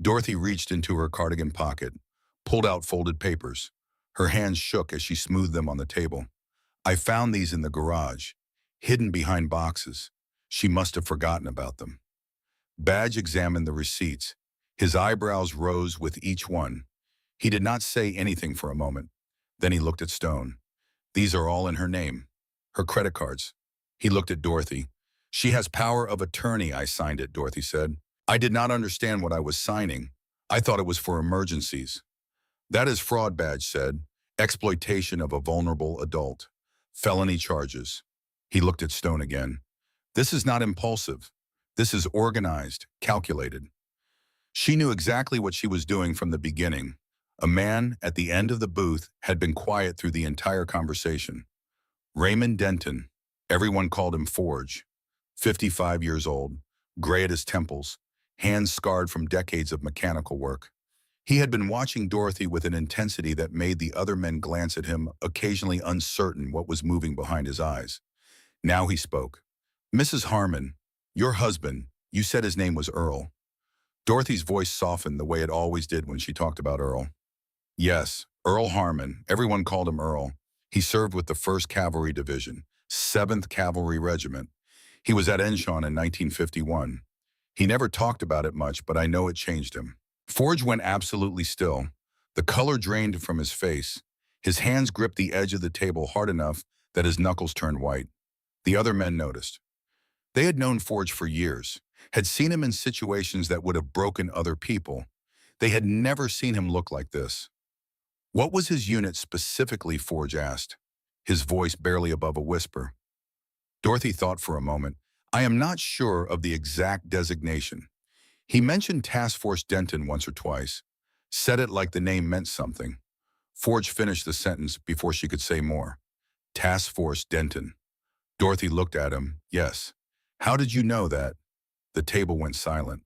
Dorothy reached into her cardigan pocket, pulled out folded papers. Her hands shook as she smoothed them on the table. "I found these in the garage, hidden behind boxes. She must have forgotten about them." Badge examined the receipts. His eyebrows rose with each one. He did not say anything for a moment. Then he looked at Stone. "These are all in her name. Her credit cards." He looked at Dorothy. "She has power of attorney. I signed it," Dorothy said. "I did not understand what I was signing. I thought it was for emergencies." "That is fraud," Badge said. "Exploitation of a vulnerable adult. Felony charges." He looked at Stone again. "This is not impulsive. This is organized, calculated." She knew exactly what she was doing from the beginning. A man at the end of the booth had been quiet through the entire conversation. Raymond Denton. Everyone called him Forge. 55 years old, gray at his temples, hands scarred from decades of mechanical work. He had been watching Dorothy with an intensity that made the other men glance at him, occasionally uncertain what was moving behind his eyes. Now he spoke. "Mrs. Harmon, your husband, you said his name was Earl." Dorothy's voice softened the way it always did when she talked about Earl. "Yes, Earl Harmon. Everyone called him Earl. He served with the 1st Cavalry Division, 7th Cavalry Regiment. He was at Enshon in 1951. He never talked about it much, but I know it changed him." Forge went absolutely still. The color drained from his face. His hands gripped the edge of the table hard enough that his knuckles turned white. The other men noticed. They had known Forge for years, had seen him in situations that would have broken other people. They had never seen him look like this. "What was his unit specifically?" Forge asked, his voice barely above a whisper. Dorothy thought for a moment. "I am not sure of the exact designation. He mentioned Task Force Denton once or twice, said it like the name meant something." Forge finished the sentence before she could say more. "Task Force Denton." Dorothy looked at him. "Yes. How did you know that?" The table went silent.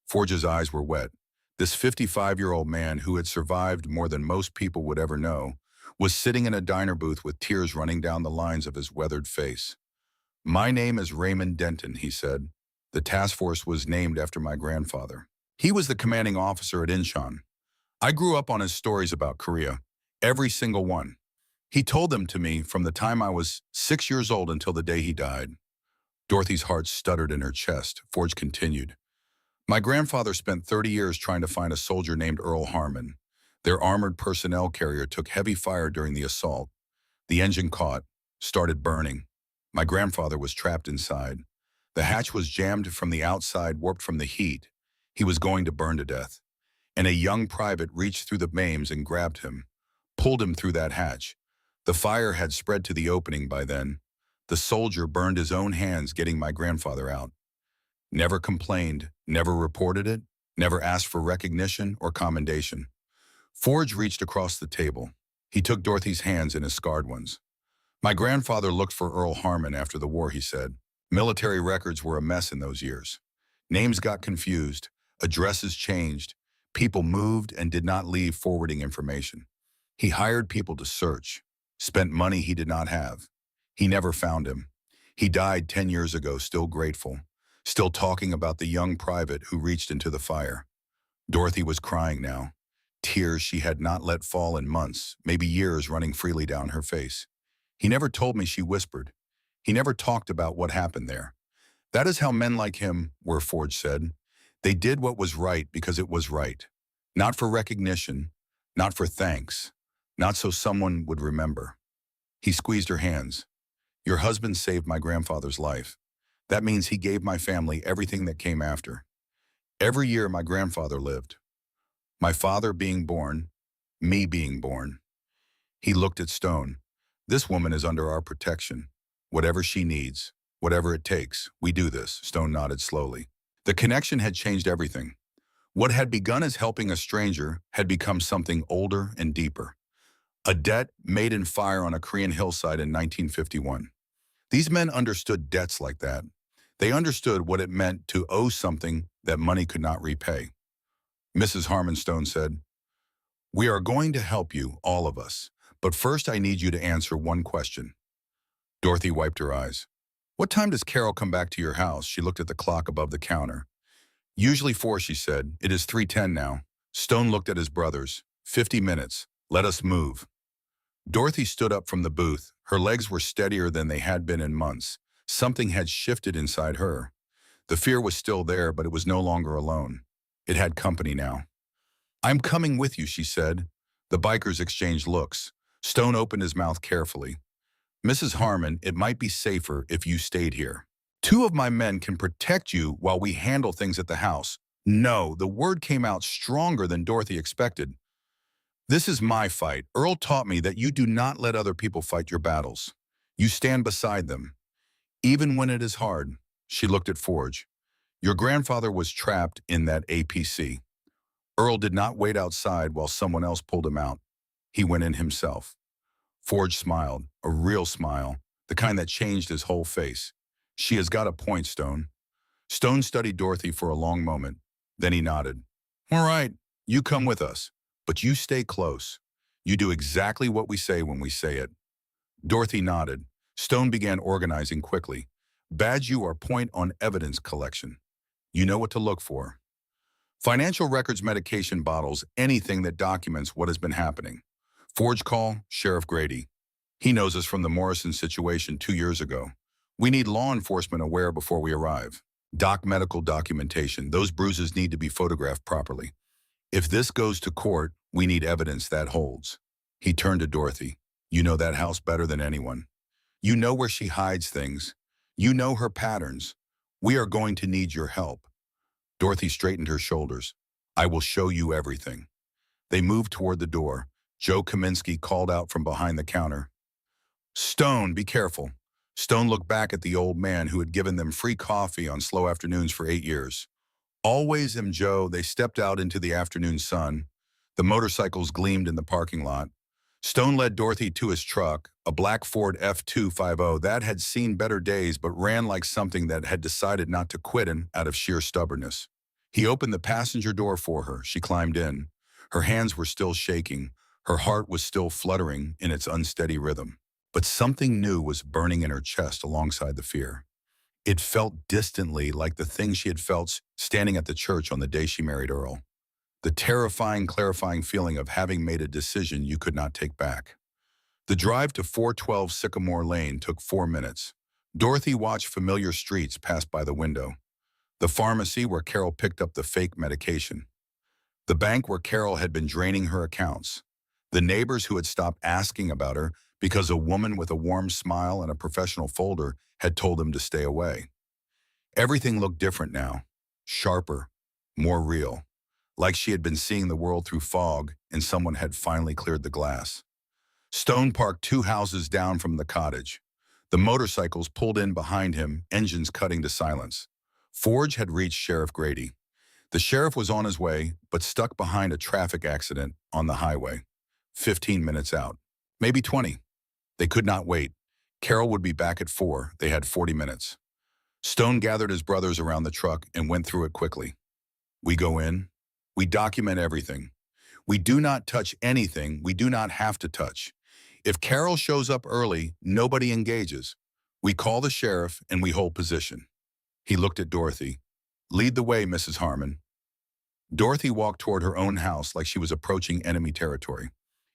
Forge's eyes were wet. This 55-year-old man who had survived more than most people would ever know was sitting in a diner booth with tears running down the lines of his weathered face. "My name is Raymond Denton," he said. "The task force was named after my grandfather. He was the commanding officer at Incheon. I grew up on his stories about Korea, every single one. He told them to me from the time I was 6 years old until the day he died." Dorothy's heart stuttered in her chest. Forge continued. "My grandfather spent 30 years trying to find a soldier named Earl Harmon. Their armored personnel carrier took heavy fire during the assault. The engine caught, started burning. My grandfather was trapped inside. The hatch was jammed from the outside, warped from the heat. He was going to burn to death. And a young private reached through the beams and grabbed him, pulled him through that hatch. The fire had spread to the opening by then. The soldier burned his own hands getting my grandfather out. Never complained, never reported it, never asked for recognition or commendation. Forge reached across the table. He took Dorothy's hands in his scarred ones. My grandfather looked for Earl Harmon after the war, he said. Military records were a mess in those years. Names got confused, addresses changed, people moved and did not leave forwarding information. He hired people to search, spent money he did not have. He never found him. He died 10 years ago, still grateful, still talking about the young private who reached into the fire. Dorothy was crying now, tears she had not let fall in months, maybe years, running freely down her face. He never told me, she whispered. He never talked about what happened there. That is how men like him were, Forge said. They did what was right because it was right. Not for recognition, not for thanks, not so someone would remember. He squeezed her hands. Your husband saved my grandfather's life. That means he gave my family everything that came after. Every year my grandfather lived. My father being born, me being born. He looked at Stone. This woman is under our protection. Whatever she needs, whatever it takes, we do this, Stone nodded slowly. The connection had changed everything. What had begun as helping a stranger had become something older and deeper. A debt made in fire on a Korean hillside in 1951. These men understood debts like that. They understood what it meant to owe something that money could not repay. Mrs. Harmon, Stone said, we are going to help you, all of us, but first I need you to answer one question. Dorothy wiped her eyes. What time does Carol come back to your house? She looked at the clock above the counter. Usually 4, she said. It is 3:10 now. Stone looked at his brothers. 50 minutes. Let us move. Dorothy stood up from the booth. Her legs were steadier than they had been in months. Something had shifted inside her. The fear was still there, but it was no longer alone. It had company now. I'm coming with you, she said. The bikers exchanged looks. Stone opened his mouth carefully. Mrs. Harmon, it might be safer if you stayed here. 2 of my men can protect you while we handle things at the house. No, the word came out stronger than Dorothy expected. This is my fight. Earl taught me that you do not let other people fight your battles. You stand beside them. Even when it is hard. She looked at Forge. Your grandfather was trapped in that APC. Earl did not wait outside while someone else pulled him out. He went in himself. Forge smiled, a real smile, the kind that changed his whole face. She has got a point, Stone. Stone studied Dorothy for a long moment. Then he nodded. All right, you come with us, but you stay close. You do exactly what we say when we say it. Dorothy nodded. Stone began organizing quickly. Badge you are point on evidence collection. You know what to look for. Financial records, medication bottles, anything that documents what has been happening. Forge call, Sheriff Grady. He knows us from the Morrison situation 2 years ago. We need law enforcement aware before we arrive. Doc medical documentation. Those bruises need to be photographed properly. If this goes to court, we need evidence that holds. He turned to Dorothy. You know that house better than anyone. You know where she hides things. You know her patterns. We are going to need your help. Dorothy straightened her shoulders. I will show you everything. They moved toward the door. Joe Kaminsky called out from behind the counter. Stone, be careful. Stone looked back at the old man who had given them free coffee on slow afternoons for 8 years. Always him, Joe. They stepped out into the afternoon sun. The motorcycles gleamed in the parking lot. Stone led Dorothy to his truck, a black Ford F250 that had seen better days but ran like something that had decided not to quit out of sheer stubbornness. He opened the passenger door for her. She climbed in. Her hands were still shaking. Her heart was still fluttering in its unsteady rhythm. But something new was burning in her chest alongside the fear. It felt distantly like the thing she had felt standing at the church on the day she married Earl. The terrifying, clarifying feeling of having made a decision you could not take back. The drive to 412 Sycamore Lane took 4 minutes. Dorothy watched familiar streets pass by the window. The pharmacy where Carol picked up the fake medication. The bank where Carol had been draining her accounts. The neighbors who had stopped asking about her because a woman with a warm smile and a professional folder had told them to stay away. Everything looked different now, sharper, more real, like she had been seeing the world through fog and someone had finally cleared the glass. Stone parked 2 houses down from the cottage. The motorcycles pulled in behind him, engines cutting to silence. Forge had reached Sheriff Grady. The sheriff was on his way, but stuck behind a traffic accident on the highway. 15 minutes out. Maybe 20. They could not wait. Carol would be back at 4. They had 40 minutes. Stone gathered his brothers around the truck and went through it quickly. We go in. We document everything. We do not touch anything we do not have to touch. If Carol shows up early, nobody engages. We call the sheriff and we hold position. He looked at Dorothy. Lead the way, Mrs. Harmon. Dorothy walked toward her own house like she was approaching enemy territory.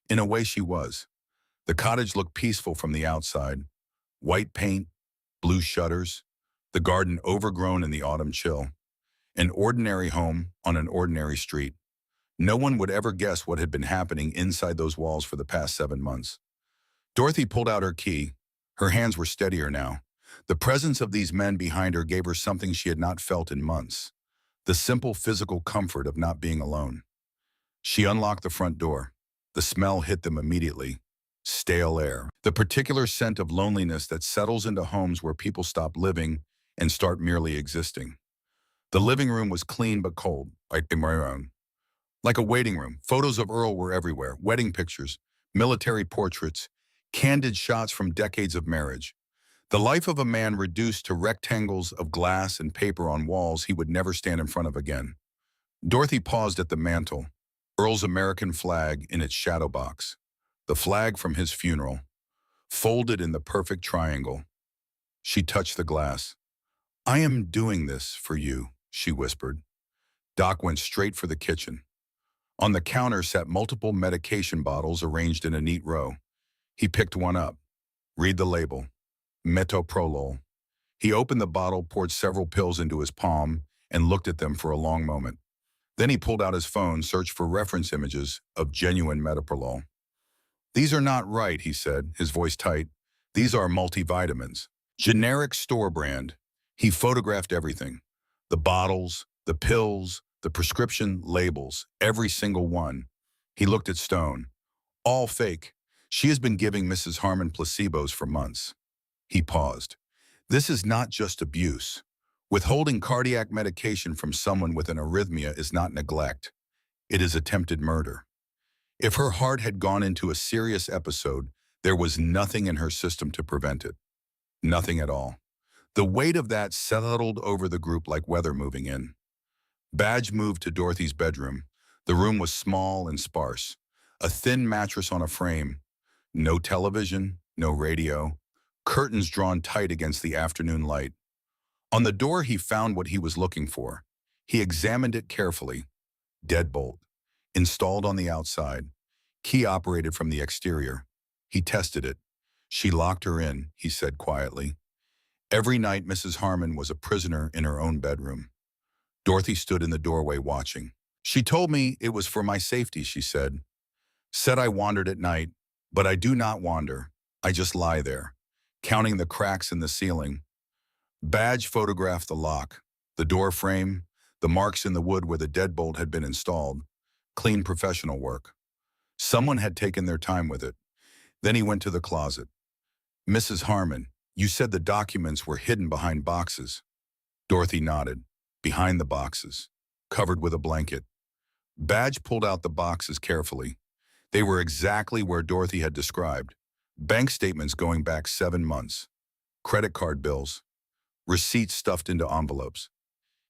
In a way she was. The cottage looked peaceful from the outside. White paint, blue shutters, the garden overgrown in the autumn chill. An ordinary home on an ordinary street. No one would ever guess what had been happening inside those walls for the past 7 months. Dorothy pulled out her key. Her hands were steadier now. The presence of these men behind her gave her something she had not felt in months. The simple physical comfort of not being alone. She unlocked the front door. The smell hit them immediately. Stale air. The particular scent of loneliness that settles into homes where people stop living and start merely existing. The living room was clean but cold, like my own. Like a waiting room, photos of Earl were everywhere, wedding pictures, military portraits, candid shots from decades of marriage. The life of a man reduced to rectangles of glass and paper on walls he would never stand in front of again. Dorothy paused at the mantel, Earl's American flag in its shadow box, the flag from his funeral, folded in the perfect triangle. She touched the glass. I am doing this for you, she whispered. Doc went straight for the kitchen. On the counter sat multiple medication bottles arranged in a neat row. He picked one up. Read the label. Metoprolol. He opened the bottle, poured several pills into his palm, and looked at them for a long moment. Then he pulled out his phone, searched for reference images of genuine metoprolol. These are not right, he said, his voice tight. These are multivitamins. Generic store brand. He photographed everything. The bottles, the pills, the prescription labels, every single one. He looked at Stone. All fake. She has been giving Mrs. Harmon placebos for months. He paused. This is not just abuse. Withholding cardiac medication from someone with an arrhythmia is not neglect. It is attempted murder. If her heart had gone into a serious episode, there was nothing in her system to prevent it. Nothing at all. The weight of that settled over the group like weather moving in. Badge moved to Dorothy's bedroom. The room was small and sparse. A thin mattress on a frame. No television, no radio. Curtains drawn tight against the afternoon light. On the door he found what he was looking for. He examined it carefully. Deadbolt. Installed on the outside. Key operated from the exterior. He tested it. She locked her in, he said quietly. Every night Mrs. Harmon was a prisoner in her own bedroom. Dorothy stood in the doorway watching. She told me it was for my safety, she said. Said I wandered at night, but I do not wander. I just lie there, counting the cracks in the ceiling. Badge photographed the lock, the door frame, the marks in the wood where the deadbolt had been installed. Clean professional work. Someone had taken their time with it. Then he went to the closet. Mrs. Harmon, you said the documents were hidden behind boxes. Dorothy nodded. Behind the boxes, covered with a blanket. Badge pulled out the boxes carefully. They were exactly where Dorothy had described. Bank statements going back 7 months. Credit card bills. Receipts stuffed into envelopes.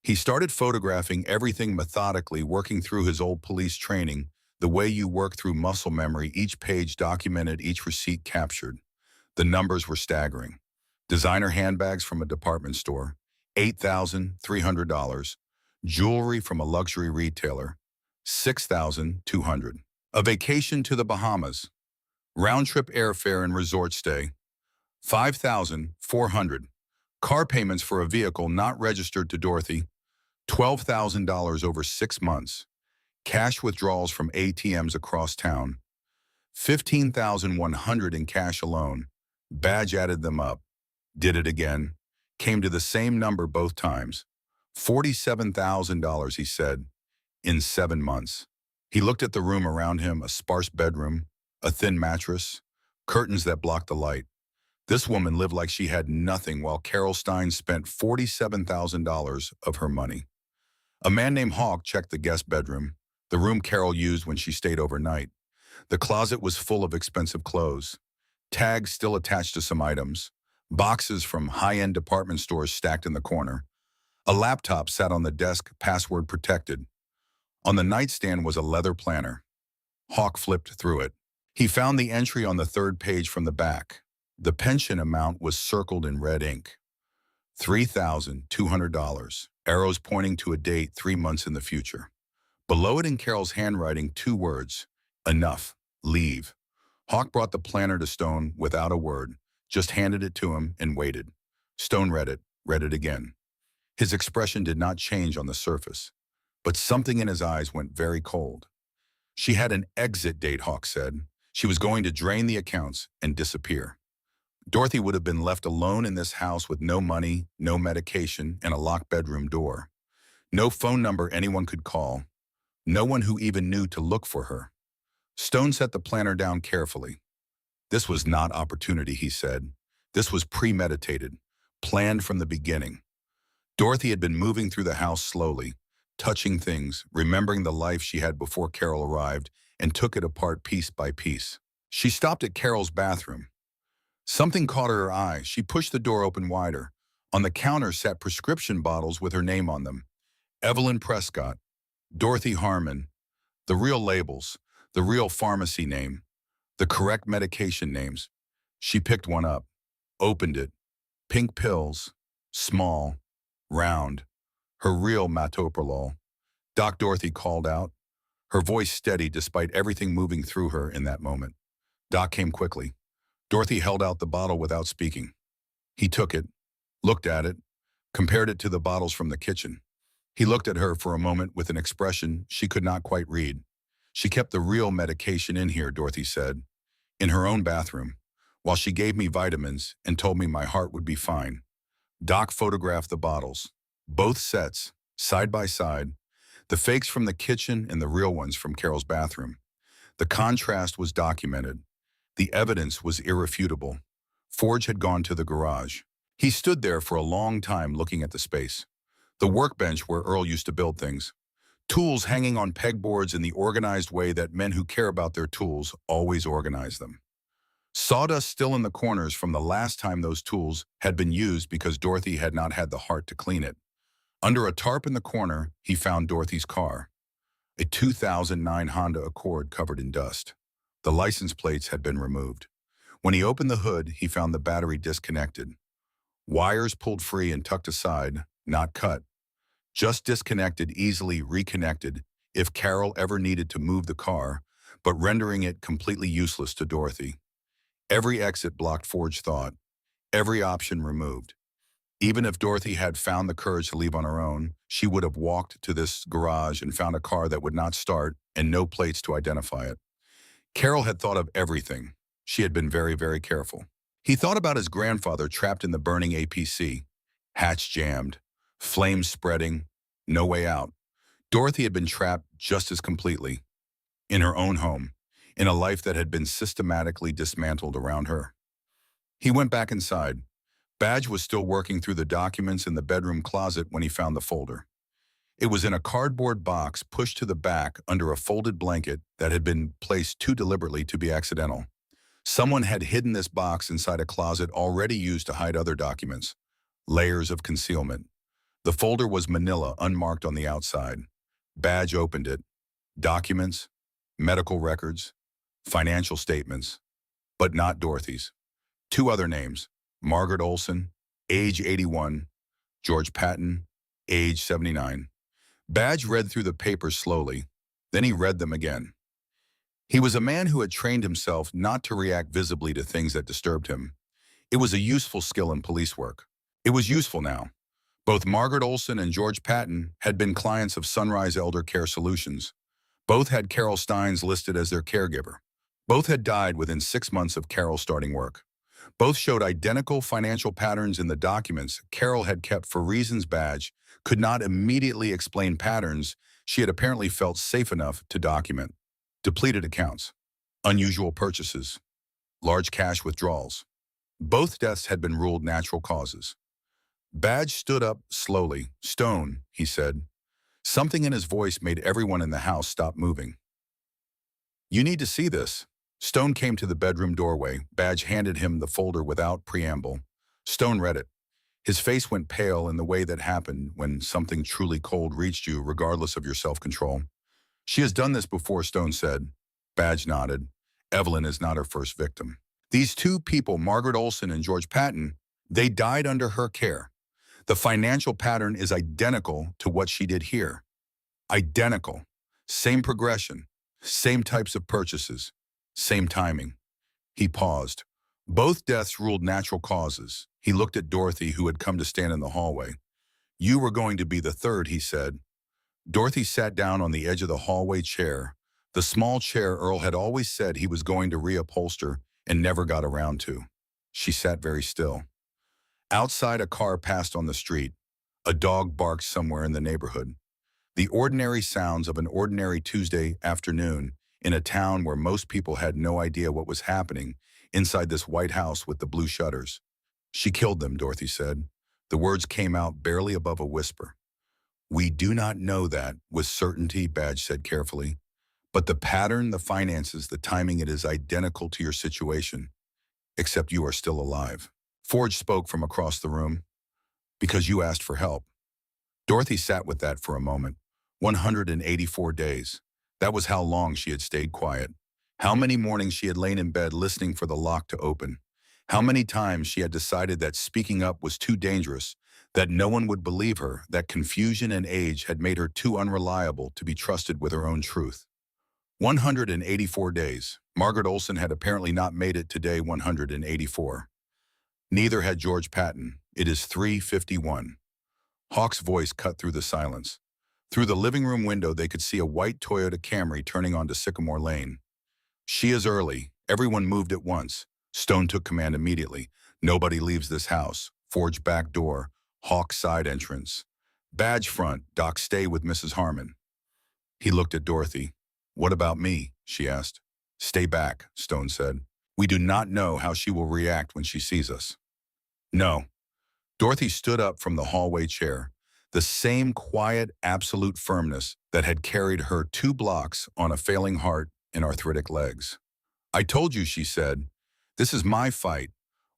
He started photographing everything methodically, working through his old police training, the way you work through muscle memory. Each page documented, each receipt captured. The numbers were staggering. Designer handbags from a department store, $8,300. Jewelry from a luxury retailer, $6,200. A vacation to the Bahamas. Round-trip airfare and resort stay, $5,400. Car payments for a vehicle not registered to Dorothy, $12,000 over 6 months. Cash withdrawals from ATMs across town. 15,100 in cash alone. Badge added them up. Did it again. Came to the same number both times. $47,000, he said, in 7 months. He looked at the room around him, a sparse bedroom, a thin mattress, curtains that blocked the light. This woman lived like she had nothing while Carol Stein spent $47,000 of her money. A man named Hawk checked the guest bedroom, the room Carol used when she stayed overnight. The closet was full of expensive clothes, tags still attached to some items, boxes from high-end department stores stacked in the corner. A laptop sat on the desk, password protected. On the nightstand was a leather planner. Hawk flipped through it. He found the entry on the third page from the back. The pension amount was circled in red ink. $3,200, arrows pointing to a date 3 months in the future. Below it in Carol's handwriting, 2 words, enough, leave. Hawk brought the planner to Stone without a word, just handed it to him and waited. Stone read it again. His expression did not change on the surface, but something in his eyes went very cold. She had an exit date, Hawk said. She was going to drain the accounts and disappear. Dorothy would have been left alone in this house with no money, no medication, and a locked bedroom door. No phone number anyone could call. No one who even knew to look for her. Stone set the planner down carefully. This was not opportunity, he said. This was premeditated, planned from the beginning. Dorothy had been moving through the house slowly, touching things, remembering the life she had before Carol arrived, and took it apart piece by piece. She stopped at Carol's bathroom. Something caught her eye. She pushed the door open wider. On the counter sat prescription bottles with her name on them. Evelyn Prescott, Dorothy Harmon, the real labels, the real pharmacy name, the correct medication names. She picked one up, opened it. Pink pills, small, round, her real metoprolol. Doc, Dorothy called out, her voice steady despite everything moving through her in that moment. Doc came quickly. Dorothy held out the bottle without speaking. He took it, looked at it, compared it to the bottles from the kitchen. He looked at her for a moment with an expression she could not quite read. She kept the real medication in here, Dorothy said, in her own bathroom, while she gave me vitamins and told me my heart would be fine. Doc photographed the bottles, both sets, side by side, the fakes from the kitchen and the real ones from Carol's bathroom. The contrast was documented. The evidence was irrefutable. Forge had gone to the garage. He stood there for a long time looking at the space. The workbench where Earl used to build things. Tools hanging on pegboards in the organized way that men who care about their tools always organize them. Sawdust still in the corners from the last time those tools had been used because Dorothy had not had the heart to clean it. Under a tarp in the corner, he found Dorothy's car, a 2009 Honda Accord covered in dust. The license plates had been removed. When he opened the hood, he found the battery disconnected. Wires pulled free and tucked aside, not cut. Just disconnected, easily reconnected if Carol ever needed to move the car, but rendering it completely useless to Dorothy. Every exit blocked, Forge thought. Every option removed. Even if Dorothy had found the courage to leave on her own, she would have walked to this garage and found a car that would not start and no plates to identify it. Carol had thought of everything. She had been very, very careful. He thought about his grandfather trapped in the burning APC. Hatch jammed, flames spreading, no way out. Dorothy had been trapped just as completely. In her own home, in a life that had been systematically dismantled around her. He went back inside. Badge was still working through the documents in the bedroom closet when he found the folder. It was in a cardboard box pushed to the back under a folded blanket that had been placed too deliberately to be accidental. Someone had hidden this box inside a closet already used to hide other documents. Layers of concealment. The folder was manila, unmarked on the outside. Badge opened it. Documents, medical records, financial statements, but not Dorothy's. 2 other names, Margaret Olson, age 81, George Patton, age 79. Badge read through the papers slowly, then he read them again. He was a man who had trained himself not to react visibly to things that disturbed him. It was a useful skill in police work. It was useful now. Both Margaret Olson and George Patton had been clients of Sunrise Elder Care Solutions. Both had Carol Steins listed as their caregiver. Both had died within 6 months of Carol starting work. Both showed identical financial patterns in the documents Carol had kept for reasons Badge could not immediately explain patterns she had apparently felt safe enough to document. Depleted accounts, unusual purchases, large cash withdrawals. Both deaths had been ruled natural causes. Badge stood up slowly. "Stone," he said. Something in his voice made everyone in the house stop moving. "You need to see this." Stone came to the bedroom doorway. Badge handed him the folder without preamble. Stone read it. His face went pale in the way that happened when something truly cold reached you regardless of your self-control. "She has done this before," Stone said. Badge nodded. "Evelyn is not her first victim. These two people, Margaret Olson and George Patton, they died under her care. The financial pattern is identical to what she did here. Identical. Same progression. Same types of purchases. Same timing." He paused. Both deaths ruled natural causes. He looked at Dorothy, who had come to stand in the hallway. "You were going to be the third," he said. Dorothy sat down on the edge of the hallway chair, the small chair Earl had always said he was going to reupholster and never got around to. She sat very still. Outside, a car passed on the street. A dog barked somewhere in the neighborhood. The ordinary sounds of an ordinary Tuesday afternoon in a town where most people had no idea what was happening inside this white house with the blue shutters. "She killed them," Dorothy said. The words came out barely above a whisper. "We do not know that with certainty," Badge said carefully. "But the pattern, the finances, the timing, it is identical to your situation, except you are still alive." Forge spoke from across the room. "Because you asked for help." Dorothy sat with that for a moment. 184 days. That was how long she had stayed quiet. How many mornings she had lain in bed listening for the lock to open. How many times she had decided that speaking up was too dangerous, that no one would believe her, that confusion and age had made her too unreliable to be trusted with her own truth. 184 days. Margaret Olson had apparently not made it to day 184. Neither had George Patton. It is 3:51. Hawk's voice cut through the silence. Through the living room window, they could see a white Toyota Camry turning onto Sycamore Lane. "She is early." Everyone moved at once. Stone took command immediately. "Nobody leaves this house." Forge back door. Hawk side entrance. Badge front. "Doc, stay with Mrs. Harmon." He looked at Dorothy. "What about me?" she asked. "Stay back," Stone said. "We do not know how she will react when she sees us." "No." Dorothy stood up from the hallway chair. The same quiet, absolute firmness that had carried her 2 blocks on a failing heart and arthritic legs. "I told you," she said. "This is my fight.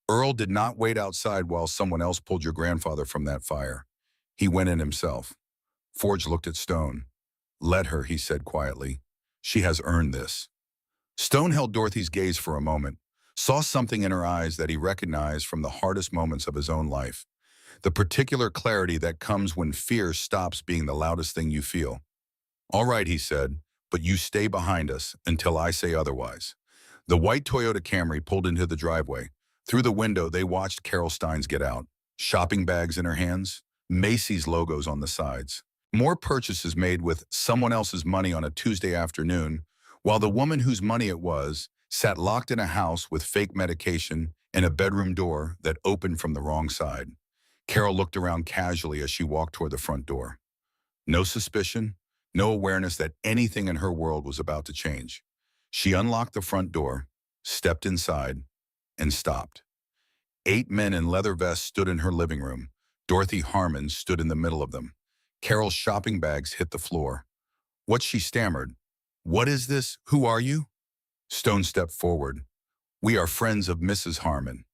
Earl did not wait outside while someone else pulled your grandfather from that fire. He went in himself." Forge looked at Stone. "Let her," he said quietly. "She has earned this." Stone held Dorothy's gaze for a moment, saw something in her eyes that he recognized from the hardest moments of his own life. The particular clarity that comes when fear stops being the loudest thing you feel. "All right," he said, "but you stay behind us until I say otherwise." The white Toyota Camry pulled into the driveway. Through the window, they watched Carol Steins get out. Shopping bags in her hands, Macy's logos on the sides. More purchases made with someone else's money on a Tuesday afternoon, while the woman whose money it was sat locked in a house with fake medication and a bedroom door that opened from the wrong side. Carol looked around casually as she walked toward the front door. No suspicion, no awareness that anything in her world was about to change. She unlocked the front door, stepped inside, and stopped. 8 men in leather vests stood in her living room. Dorothy Harmon stood in the middle of them. Carol's shopping bags hit the floor. What, she stammered. "What is this? Who are you?" Stone stepped forward. "We are friends of Mrs. Harmon."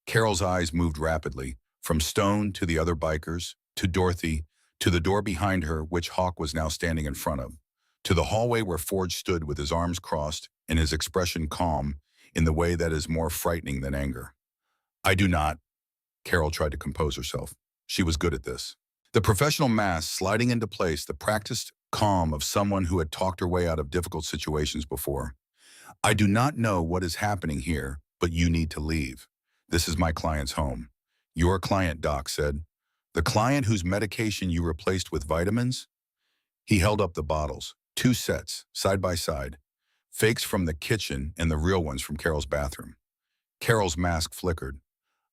Carol's eyes moved rapidly, from Stone to the other bikers, to Dorothy, to the door behind her, which Hawk was now standing in front of, to the hallway where Forge stood with his arms crossed and his expression calm in the way that is more frightening than anger. "I do not." Carol tried to compose herself. She was good at this. The professional mask sliding into place, the practiced calm of someone who had talked her way out of difficult situations before. "I do not know what is happening here, but you need to leave. This is my client's home." "Your client," Doc said. "The client whose medication you replaced with vitamins?" He held up the bottles. 2 sets, side by side. Fakes from the kitchen and the real ones from Carol's bathroom. Carol's mask flickered.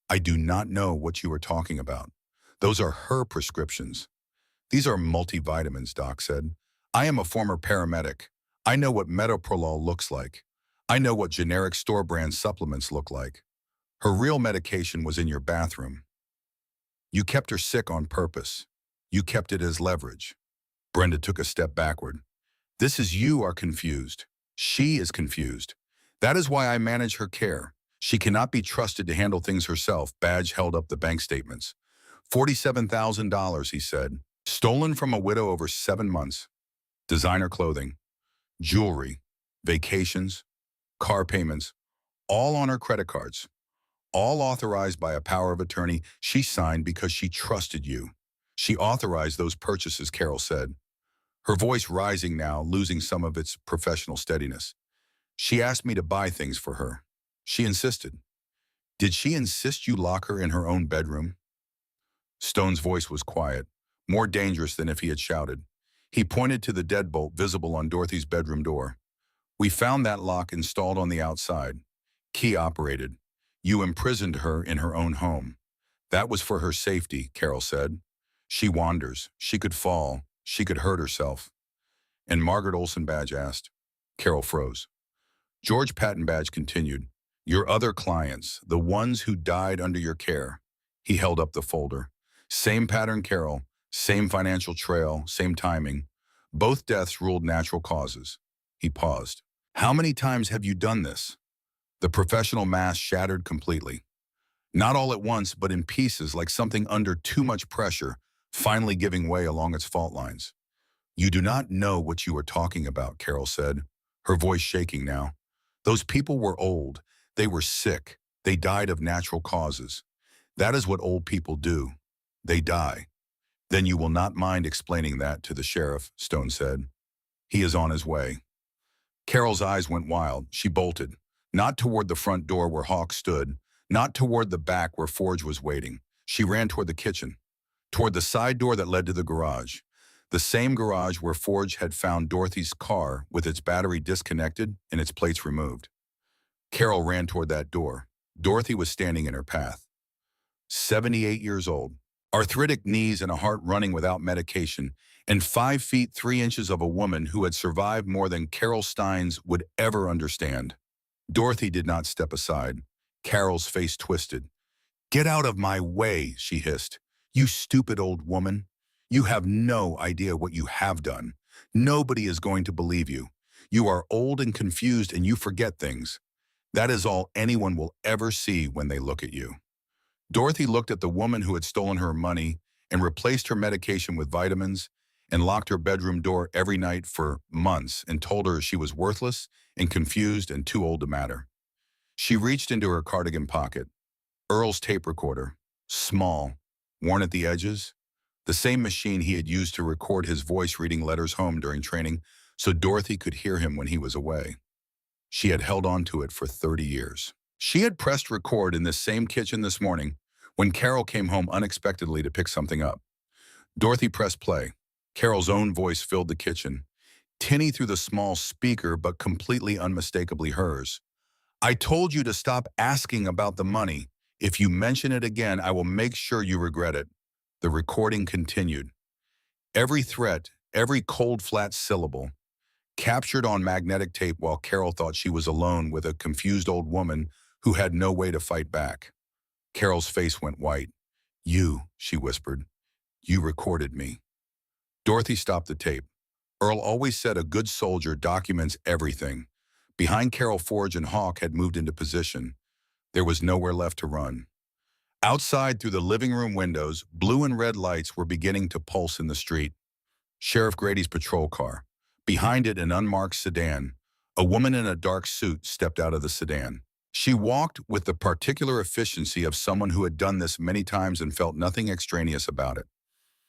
I do not know what you are talking about. Those are her prescriptions. These are multivitamins, Doc said. I am a former paramedic. I know what metoprolol looks like. I know what generic store-brand supplements look like. Her real medication was in your bathroom. You kept her sick on purpose. You kept it as leverage. Brenda took a step backward. This is you are confused. She is confused. That is why I manage her care. She cannot be trusted to handle things herself. Badge held up the bank statements. $47,000, he said. Stolen from a widow over 7 months. Designer clothing, jewelry, vacations, car payments, all on her credit cards. All authorized by a power of attorney she signed because she trusted you. She authorized those purchases, Carol said, her voice rising now, losing some of its professional steadiness. She asked me to buy things for her. She insisted. Did she insist you lock her in her own bedroom? Stone's voice was quiet, more dangerous than if he had shouted. He pointed to the deadbolt visible on Dorothy's bedroom door. We found that lock installed on the outside. Key operated. You imprisoned her in her own home. That was for her safety, Carol said. She wanders. She could fall. She could hurt herself. And Margaret Olson Badge asked. Carol froze. George Patton Badge continued. Your other clients, the ones who died under your care. He held up the folder. Same pattern, Carol. Same financial trail, same timing. Both deaths ruled natural causes. He paused. How many times have you done this? The professional mask shattered completely. Not all at once, but in pieces, like something under too much pressure, finally giving way along its fault lines. You do not know what you are talking about, Carol said, her voice shaking now. Those people were old. They were sick. They died of natural causes. That is what old people do. They die. Then you will not mind explaining that to the sheriff, Stone said. He is on his way. Carol's eyes went wild. She bolted. Not toward the front door where Hawk stood, not toward the back where Forge was waiting. She ran toward the kitchen, toward the side door that led to the garage. The same garage where Forge had found Dorothy's car with its battery disconnected and its plates removed. Carol ran toward that door. Dorothy was standing in her path. 78 years old, arthritic knees and a heart running without medication, and 5 feet 3 inches of a woman who had survived more than Carol Steins would ever understand. Dorothy did not step aside. Carol's face twisted. Get out of my way, she hissed. You stupid old woman. You have no idea what you have done. Nobody is going to believe you. You are old and confused and you forget things. That is all anyone will ever see when they look at you. Dorothy looked at the woman who had stolen her money and replaced her medication with vitamins and locked her bedroom door every night for months and told her she was worthless and confused and too old to matter. She reached into her cardigan pocket. Earl's tape recorder, small, worn at the edges, the same machine he had used to record his voice reading letters home during training so Dorothy could hear him when he was away. She had held on to it for 30 years. She had pressed record in this same kitchen this morning when Carol came home unexpectedly to pick something up. Dorothy pressed play. Carol's own voice filled the kitchen, tinny through the small speaker but completely unmistakably hers. I told you to stop asking about the money. If you mention it again, I will make sure you regret it. The recording continued. Every threat, every cold, flat syllable, captured on magnetic tape while Carol thought she was alone with a confused old woman who had no way to fight back. Carol's face went white. You, she whispered, you recorded me. Dorothy stopped the tape. Earl always said a good soldier documents everything. Behind Carol, Forge and Hawk had moved into position. There was nowhere left to run. Outside through the living room windows, blue and red lights were beginning to pulse in the street. Sheriff Grady's patrol car. Behind it, an unmarked sedan. A woman in a dark suit stepped out of the sedan. She walked with the particular efficiency of someone who had done this many times and felt nothing extraneous about it.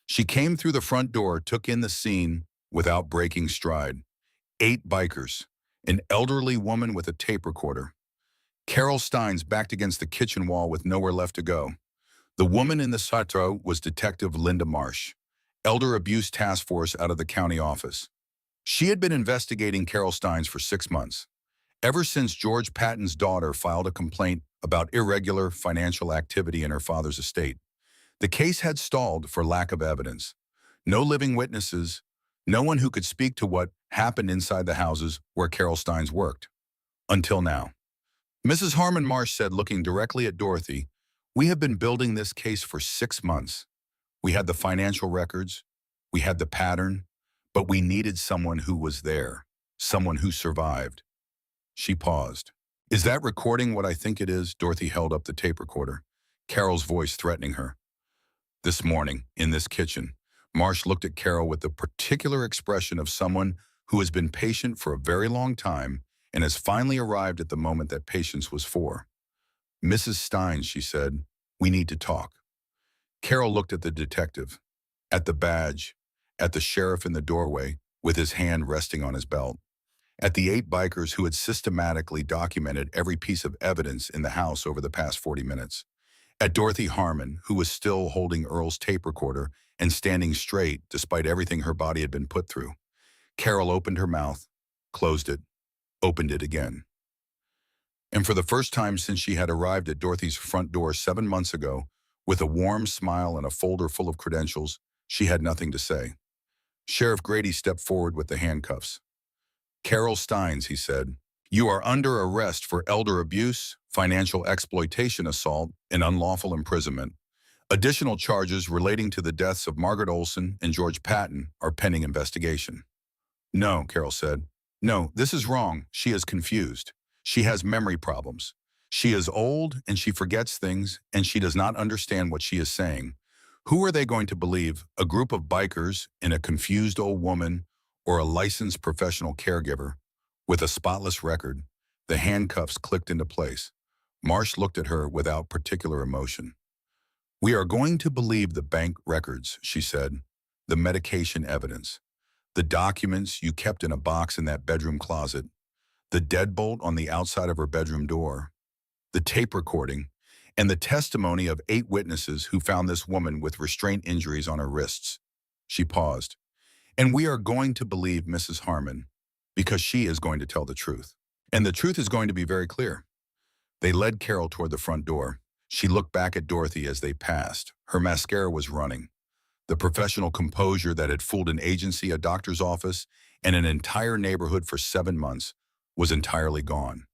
She came through the front door, took in the scene without breaking stride. 8 bikers. An elderly woman with a tape recorder. Carol Steins backed against the kitchen wall with nowhere left to go. The woman in the Satro was Detective Linda Marsh, Elder Abuse Task Force out of the county office. She had been investigating Carol Steins for 6 months, ever since George Patton's daughter filed a complaint about irregular financial activity in her father's estate. The case had stalled for lack of evidence. No living witnesses, no one who could speak to what happened inside the houses where Carol Steins worked. Until now. Mrs. Harmon Marsh said, looking directly at Dorothy, "We have been building this case for 6 months. We had the financial records, we had the pattern, but we needed someone who was there, someone who survived." She paused. "Is that recording what I think it is?" Dorothy held up the tape recorder, Carol's voice threatening her. This morning, in this kitchen, Marsh looked at Carol with the particular expression of someone who has been patient for a very long time and has finally arrived at the moment that patience was for. "Mrs. Stein," she said, "we need to talk." Carol looked at the detective, at the badge, at the sheriff in the doorway with his hand resting on his belt, at the 8 bikers who had systematically documented every piece of evidence in the house over the past 40 minutes, at Dorothy Harmon, who was still holding Earl's tape recorder and standing straight despite everything her body had been put through. Carol opened her mouth, closed it, opened it again. And for the first time since she had arrived at Dorothy's front door 7 months ago, with a warm smile and a folder full of credentials, she had nothing to say. Sheriff Grady stepped forward with the handcuffs. "Carol Steins," he said, "you are under arrest for elder abuse, financial exploitation assault, and unlawful imprisonment. Additional charges relating to the deaths of Margaret Olson and George Patton are pending investigation." "No," Carol said. "No, this is wrong. She is confused. She has memory problems. She is old and she forgets things and she does not understand what she is saying. Who are they going to believe? A group of bikers and a confused old woman, or a licensed professional caregiver with a spotless record?" The handcuffs clicked into place. Marsh looked at her without particular emotion. "We are going to believe the bank records," she said, "the medication evidence, the documents you kept in a box in that bedroom closet, the deadbolt on the outside of her bedroom door, the tape recording, and the testimony of 8 witnesses who found this woman with restraint injuries on her wrists." She paused. "And we are going to believe Mrs. Harmon, because she is going to tell the truth. And the truth is going to be very clear." They led Carol toward the front door. She looked back at Dorothy as they passed. Her mascara was running. The professional composure that had fooled an agency, a doctor's office, and an entire neighborhood for 7 months was entirely gone.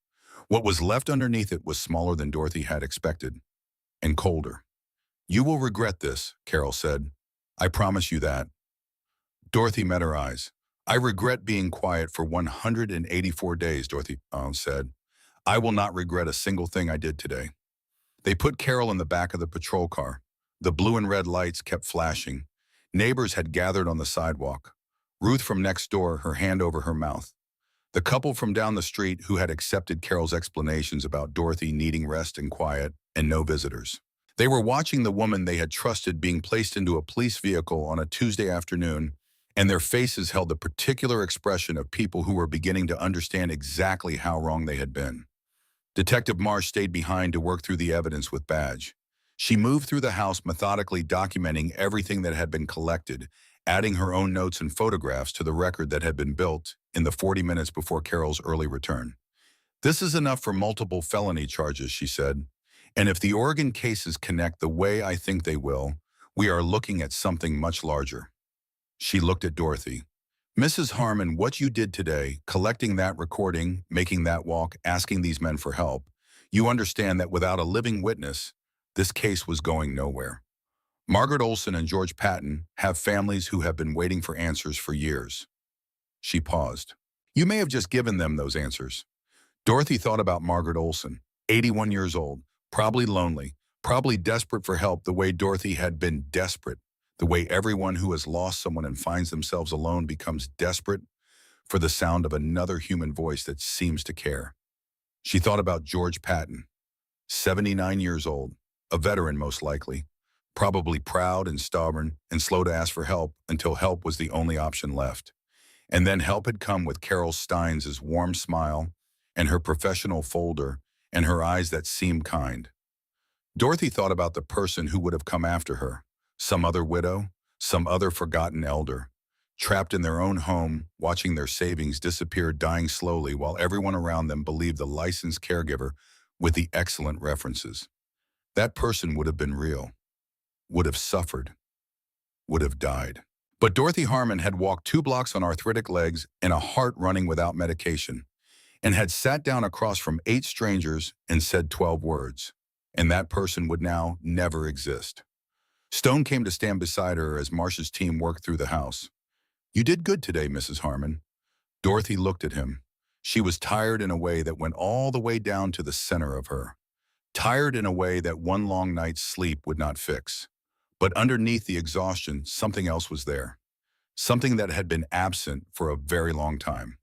What was left underneath it was smaller than Dorothy had expected, and colder. "You will regret this," Carol said. "I promise you that." Dorothy met her eyes. "I regret being quiet for 184 days, Dorothy said. "I will not regret a single thing I did today." They put Carol in the back of the patrol car. The blue and red lights kept flashing. Neighbors had gathered on the sidewalk. Ruth from next door, her hand over her mouth. The couple from down the street who had accepted Carol's explanations about Dorothy needing rest and quiet, and no visitors. They were watching the woman they had trusted being placed into a police vehicle on a Tuesday afternoon, and their faces held the particular expression of people who were beginning to understand exactly how wrong they had been. Detective Marsh stayed behind to work through the evidence with Badge. She moved through the house methodically, documenting everything that had been collected, adding her own notes and photographs to the record that had been built in the 40 minutes before Carol's early return. "This is enough for multiple felony charges," she said. "And if the Oregon cases connect the way I think they will, we are looking at something much larger." She looked at Dorothy. "Mrs. Harmon, what you did today, collecting that recording, making that walk, asking these men for help, you understand that without a living witness, this case was going nowhere. Margaret Olson and George Patton have families who have been waiting for answers for years." She paused. "You may have just given them those answers." Dorothy thought about Margaret Olson, 81 years old, probably lonely, probably desperate for help the way Dorothy had been desperate, the way everyone who has lost someone and finds themselves alone becomes desperate for the sound of another human voice that seems to care. She thought about George Patton, 79 years old, a veteran most likely, probably proud and stubborn and slow to ask for help until help was the only option left. And then help had come with Carol Steins' warm smile and her professional folder and her eyes that seemed kind. Dorothy thought about the person who would have come after her, some other widow, some other forgotten elder. trapped in their own home, watching their savings disappear, dying slowly while everyone around them believed the licensed caregiver with the excellent references. That person would have been real, would have suffered, would have died. But Dorothy Harmon had walked 2 blocks on arthritic legs and a heart running without medication, and had sat down across from 8 strangers and said 12 words. And that person would now never exist. Stone came to stand beside her as Marsh's team worked through the house. "You did good today, Mrs. Harmon." Dorothy looked at him. She was tired in a way that went all the way down to the center of her. Tired in a way that one long night's sleep would not fix. But underneath the exhaustion, something else was there. Something that had been absent for a very long time.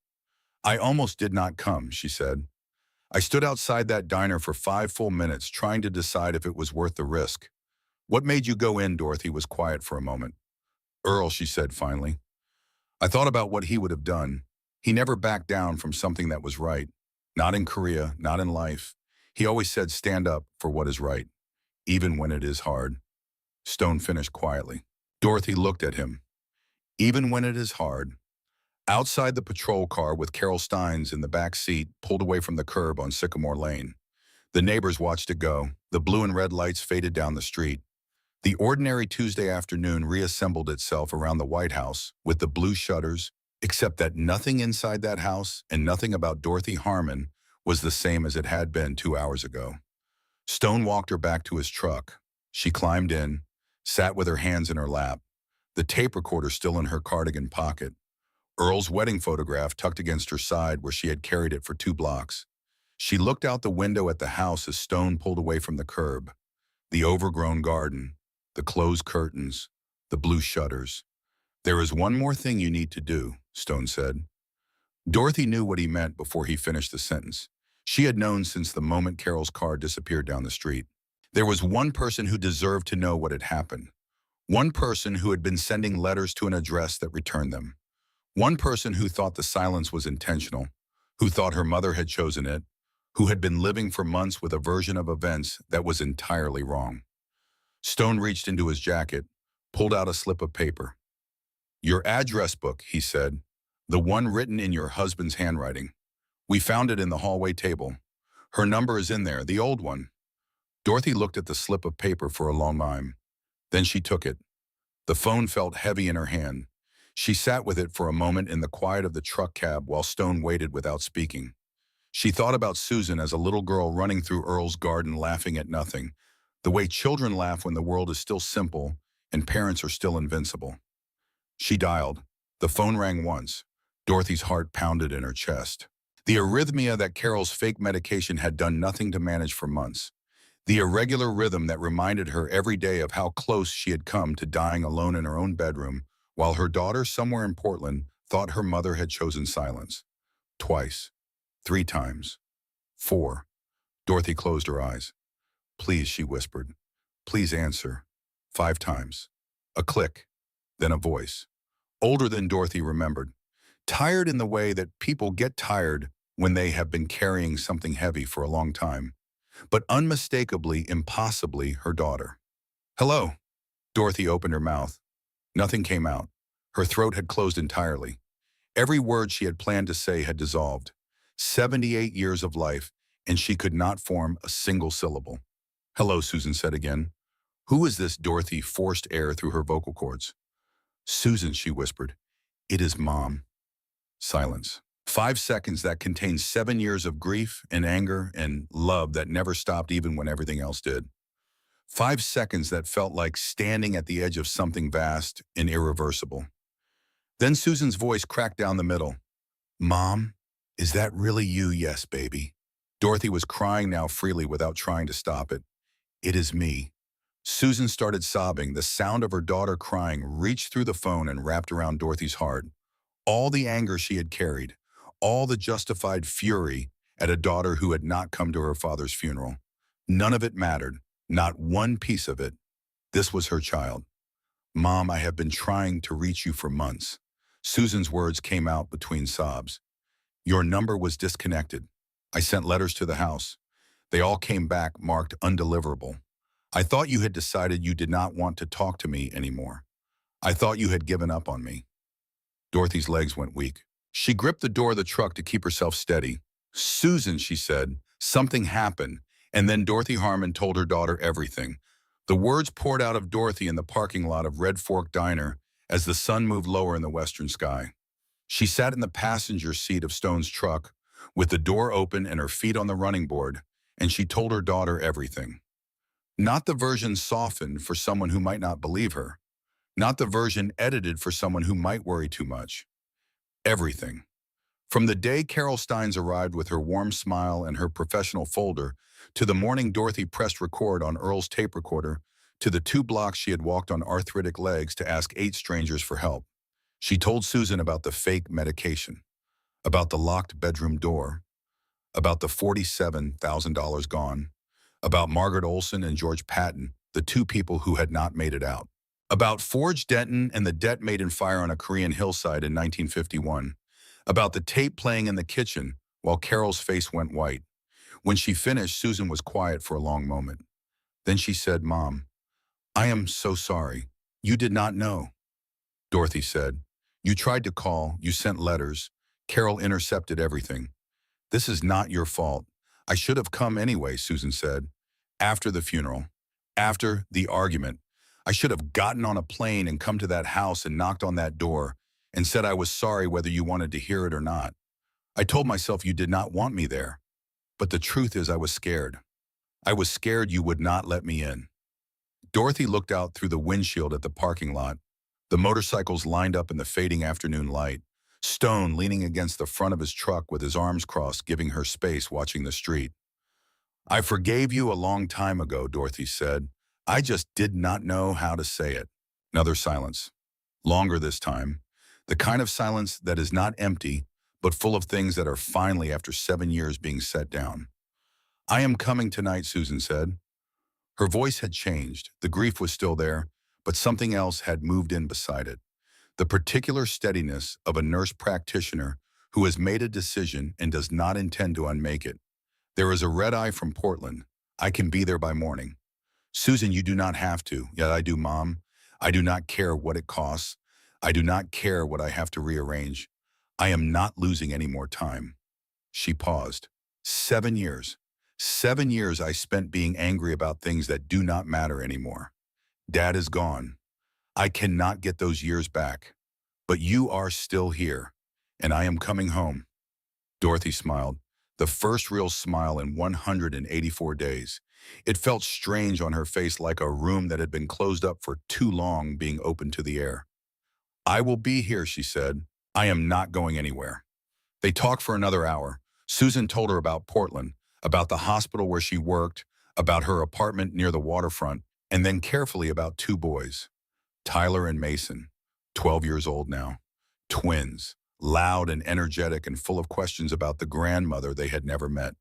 "I almost did not come," she said. "I stood outside that diner for 5 full minutes trying to decide if it was worth the risk." "What made you go in?" Dorothy was quiet for a moment. "Earl," she said finally. "I thought about what he would have done. He never backed down from something that was right. Not in Korea, not in life. He always said stand up for what is right, even when it is hard." Stone finished quietly. Dorothy looked at him. "Even when it is hard." Outside the patrol car with Carol Steins in the back seat pulled away from the curb on Sycamore Lane. The neighbors watched it go. The blue and red lights faded down the street. The ordinary Tuesday afternoon reassembled itself around the White House with the blue shutters, except that nothing inside that house and nothing about Dorothy Harmon was the same as it had been 2 hours ago. Stone walked her back to his truck. She climbed in, sat with her hands in her lap, the tape recorder still in her cardigan pocket, Earl's wedding photograph tucked against her side where she had carried it for 2 blocks. She looked out the window at the house as Stone pulled away from the curb. The overgrown garden, the closed curtains, the blue shutters. "There is one more thing you need to do," Stone said. Dorothy knew what he meant before he finished the sentence. She had known since the moment Carol's car disappeared down the street. There was one person who deserved to know what had happened. One person who had been sending letters to an address that returned them. One person who thought the silence was intentional, who thought her mother had chosen it, who had been living for months with a version of events that was entirely wrong. Stone reached into his jacket, pulled out a slip of paper. "Your address book," he said, "the one written in your husband's handwriting. We found it in the hallway table. Her number is in there, the old one." Dorothy looked at the slip of paper for a long time. Then she took it. The phone felt heavy in her hand. She sat with it for a moment in the quiet of the truck cab while Stone waited without speaking. She thought about Susan as a little girl running through Earl's garden laughing at nothing, the way children laugh when the world is still simple and parents are still invincible. She dialed. The phone rang once. Dorothy's heart pounded in her chest. The arrhythmia that Carol's fake medication had done nothing to manage for months. The irregular rhythm that reminded her every day of how close she had come to dying alone in her own bedroom, while her daughter somewhere in Portland thought her mother had chosen silence. Twice. 3 times. 4. Dorothy closed her eyes. "Please," she whispered. "Please answer." 5 times. A click. Then a voice. Older than Dorothy remembered. Tired in the way that people get tired when they have been carrying something heavy for a long time. But unmistakably, impossibly, her daughter. "Hello." Dorothy opened her mouth. Nothing came out. Her throat had closed entirely. Every word she had planned to say had dissolved. 78 years of life, and she could not form a single syllable. "Hello," Susan said again. "Who is this?" Dorothy forced air through her vocal cords. "Susan," she whispered. "It is Mom." Silence. 5 seconds that contained 7 years of grief and anger and love that never stopped even when everything else did. 5 seconds that felt like standing at the edge of something vast and irreversible. Then Susan's voice cracked down the middle. "Mom, is that really you?" "Yes, baby." Dorothy was crying now freely without trying to stop it. "It is me." Susan started sobbing. The sound of her daughter crying reached through the phone and wrapped around Dorothy's heart. All the anger she had carried, all the justified fury at a daughter who had not come to her father's funeral. None of it mattered, not one piece of it. This was her child. "Mom, I have been trying to reach you for months." Susan's words came out between sobs. "Your number was disconnected. I sent letters to the house. They all came back marked undeliverable. I thought you had decided you did not want to talk to me anymore. I thought you had given up on me." Dorothy's legs went weak. She gripped the door of the truck to keep herself steady. "Susan," she said, "something happened." And then Dorothy Harmon told her daughter everything. The words poured out of Dorothy in the parking lot of Red Fork Diner as the sun moved lower in the western sky. She sat in the passenger seat of Stone's truck, with the door open and her feet on the running board, and she told her daughter everything. Not the version softened for someone who might not believe her. Not the version edited for someone who might worry too much. Everything. From the day Carol Steins arrived with her warm smile and her professional folder, to the morning Dorothy pressed record on Earl's tape recorder, to the 2 blocks she had walked on arthritic legs to ask 8 strangers for help. She told Susan about the fake medication, about the locked bedroom door, about the $47,000 gone, about Margaret Olson and George Patton, the 2 people who had not made it out, about Forge Denton and the debt made in fire on a Korean hillside in 1951, about the tape playing in the kitchen while Carol's face went white. When she finished, Susan was quiet for a long moment. Then she said, "Mom, I am so sorry. You did not know." Dorothy said, "You tried to call, you sent letters. Carol intercepted everything. This is not your fault. I should have come anyway," Susan said. "After the funeral, after the argument, I should have gotten on a plane and come to that house and knocked on that door and said I was sorry whether you wanted to hear it or not. I told myself you did not want me there. But the truth is I was scared. I was scared you would not let me in." Dorothy looked out through the windshield at the parking lot. The motorcycles lined up in the fading afternoon light. Stone leaning against the front of his truck with his arms crossed, giving her space, watching the street. "I forgave you a long time ago," Dorothy said. "I just did not know how to say it." Another silence. Longer this time. The kind of silence that is not empty, but full of things that are finally, after 7 years, being set down. "I am coming tonight," Susan said. Her voice had changed. The grief was still there, but something else had moved in beside it. The particular steadiness of a nurse practitioner who has made a decision and does not intend to unmake it. "There is a red eye from Portland. I can be there by morning." "Susan, you do not have to." "Yet I do, Mom. I do not care what it costs. I do not care what I have to rearrange. I am not losing any more time." She paused. 7 years. 7 years I spent being angry about things that do not matter anymore. Dad is gone. I cannot get those years back. But you are still here, and I am coming home. Dorothy smiled, the first real smile in 184 days. It felt strange on her face, like a room that had been closed up for too long being opened to the air. "I will be here," she said. "I am not going anywhere." They talked for another hour. Susan told her about Portland, about the hospital where she worked, about her apartment near the waterfront, and then carefully about 2 boys, Tyler and Mason, 12 years old now, twins, loud and energetic and full of questions about the grandmother they had never met.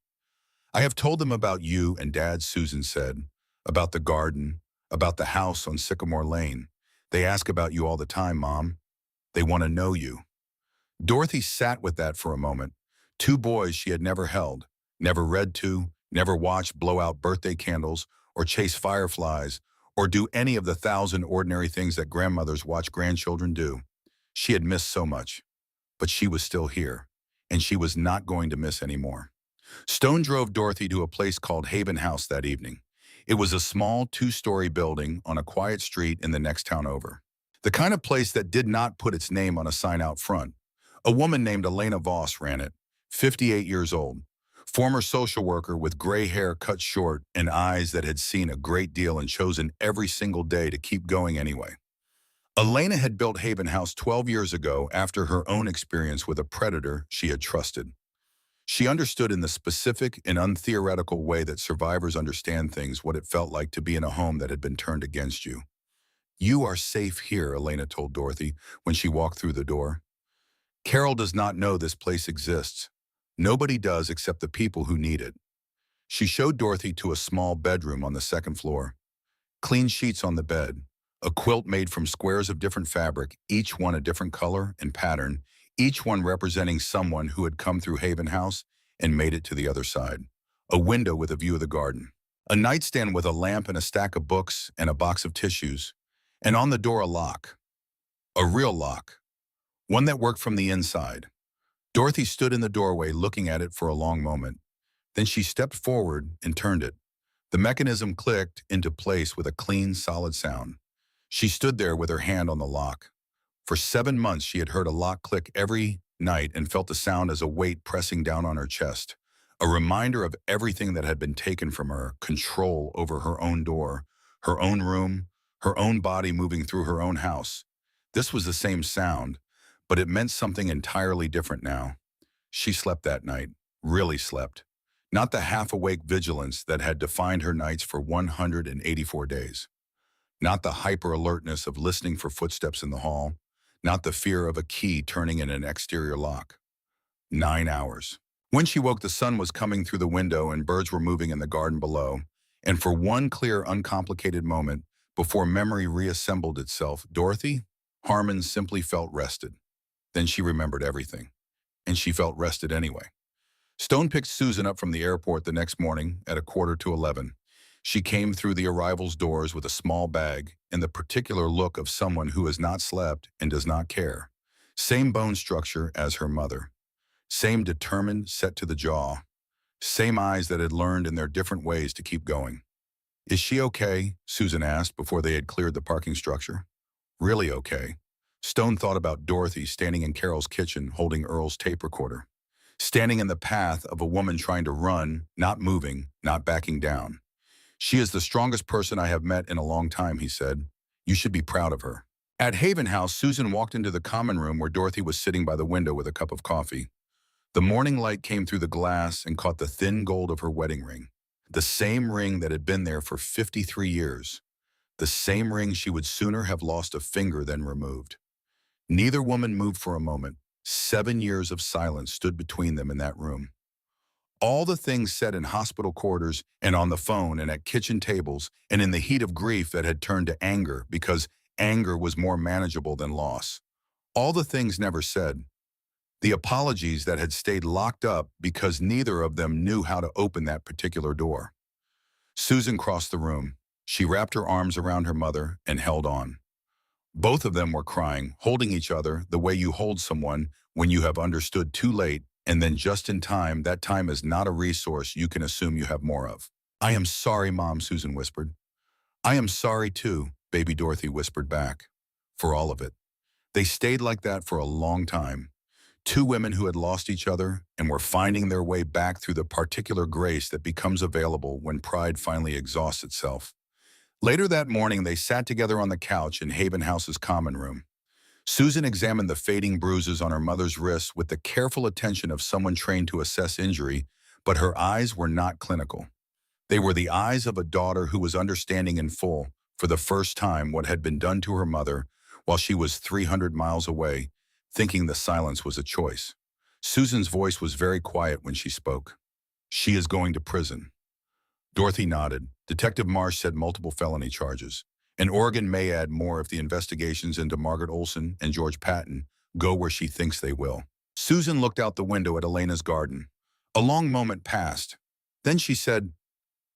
"I have told them about you and Dad," Susan said, "about the garden, about the house on Sycamore Lane. They ask about you all the time, Mom. They want to know you." Dorothy sat with that for a moment. 2 boys she had never held, never read to, never watched blow out birthday candles or chase fireflies or do any of the 1,000 ordinary things that grandmothers watch grandchildren do. She had missed so much, but she was still here, and she was not going to miss any more. Stone drove Dorothy to a place called Haven House that evening. It was a small 2-story building on a quiet street in the next town over. The kind of place that did not put its name on a sign out front. A woman named Elena Voss ran it, 58 years old, former social worker with gray hair cut short and eyes that had seen a great deal and chosen every single day to keep going anyway. Elena had built Haven House 12 years ago after her own experience with a predator she had trusted. She understood in the specific and untheoretical way that survivors understand things what it felt like to be in a home that had been turned against you. "You are safe here," Elena told Dorothy when she walked through the door. "Carol does not know this place exists. Nobody does except the people who need it." She showed Dorothy to a small bedroom on the 2nd floor. Clean sheets on the bed, a quilt made from squares of different fabric, each one a different color and pattern, each one representing someone who had come through Haven House and made it to the other side. A window with a view of the garden. A nightstand with a lamp and a stack of books and a box of tissues. And on the door a lock. A real lock. one that worked from the inside. Dorothy stood in the doorway looking at it for a long moment. Then she stepped forward and turned it. The mechanism clicked into place with a clean, solid sound. She stood there with her hand on the lock. For 7 months, she had heard a lock click every night and felt the sound as a weight pressing down on her chest. A reminder of everything that had been taken from her, control over her own door, her own room, her own body moving through her own house. This was the same sound, but it meant something entirely different now. She slept that night, really slept. Not the half-awake vigilance that had defined her nights for 184 days. Not the hyper-alertness of listening for footsteps in the hall. Not the fear of a key turning in an exterior lock. 9 hours. When she woke, the sun was coming through the window and birds were moving in the garden below. And for one clear, uncomplicated moment, before memory reassembled itself, Dorothy Harmon simply felt rested. Then she remembered everything. And she felt rested anyway. Stone picked Susan up from the airport the next morning at 11:15. She came through the arrival's doors with a small bag and the particular look of someone who has not slept and does not care. Same bone structure as her mother. Same determined, set to the jaw. Same eyes that had learned in their different ways to keep going. "Is she okay?" Susan asked before they had cleared the parking structure. "Really okay." Stone thought about Dorothy standing in Carol's kitchen holding Earl's tape recorder. Standing in the path of a woman trying to run, not moving, not backing down. "She is the strongest person I have met in a long time," he said. "You should be proud of her." At Haven House, Susan walked into the common room where Dorothy was sitting by the window with a cup of coffee. The morning light came through the glass and caught the thin gold of her wedding ring. The same ring that had been there for 53 years. The same ring she would sooner have lost a finger than removed. Neither woman moved for a moment. 7 years of silence stood between them in that room. All the things said in hospital corridors and on the phone and at kitchen tables and in the heat of grief that had turned to anger because anger was more manageable than loss. All the things never said. The apologies that had stayed locked up because neither of them knew how to open that particular door. Susan crossed the room. She wrapped her arms around her mother and held on. Both of them were crying, holding each other the way you hold someone when you have understood too late and then just in time. That time is not a resource you can assume you have more of. "I am sorry, Mom," Susan whispered. "I am sorry too," baby Dorothy whispered back. For all of it. They stayed like that for a long time. Two women who had lost each other and were finding their way back through the particular grace that becomes available when pride finally exhausts itself. Later that morning, they sat together on the couch in Haven House's common room. Susan examined the fading bruises on her mother's wrists with the careful attention of someone trained to assess injury, but her eyes were not clinical. They were the eyes of a daughter who was understanding in full, for the first time, what had been done to her mother while she was 300 miles away, thinking the silence was a choice. Susan's voice was very quiet when she spoke. "She is going to prison." Dorothy nodded. Detective Marsh said multiple felony charges. And Oregon may add more if the investigations into Margaret Olson and George Patton go where she thinks they will. Susan looked out the window at Elena's garden. A long moment passed. Then she said,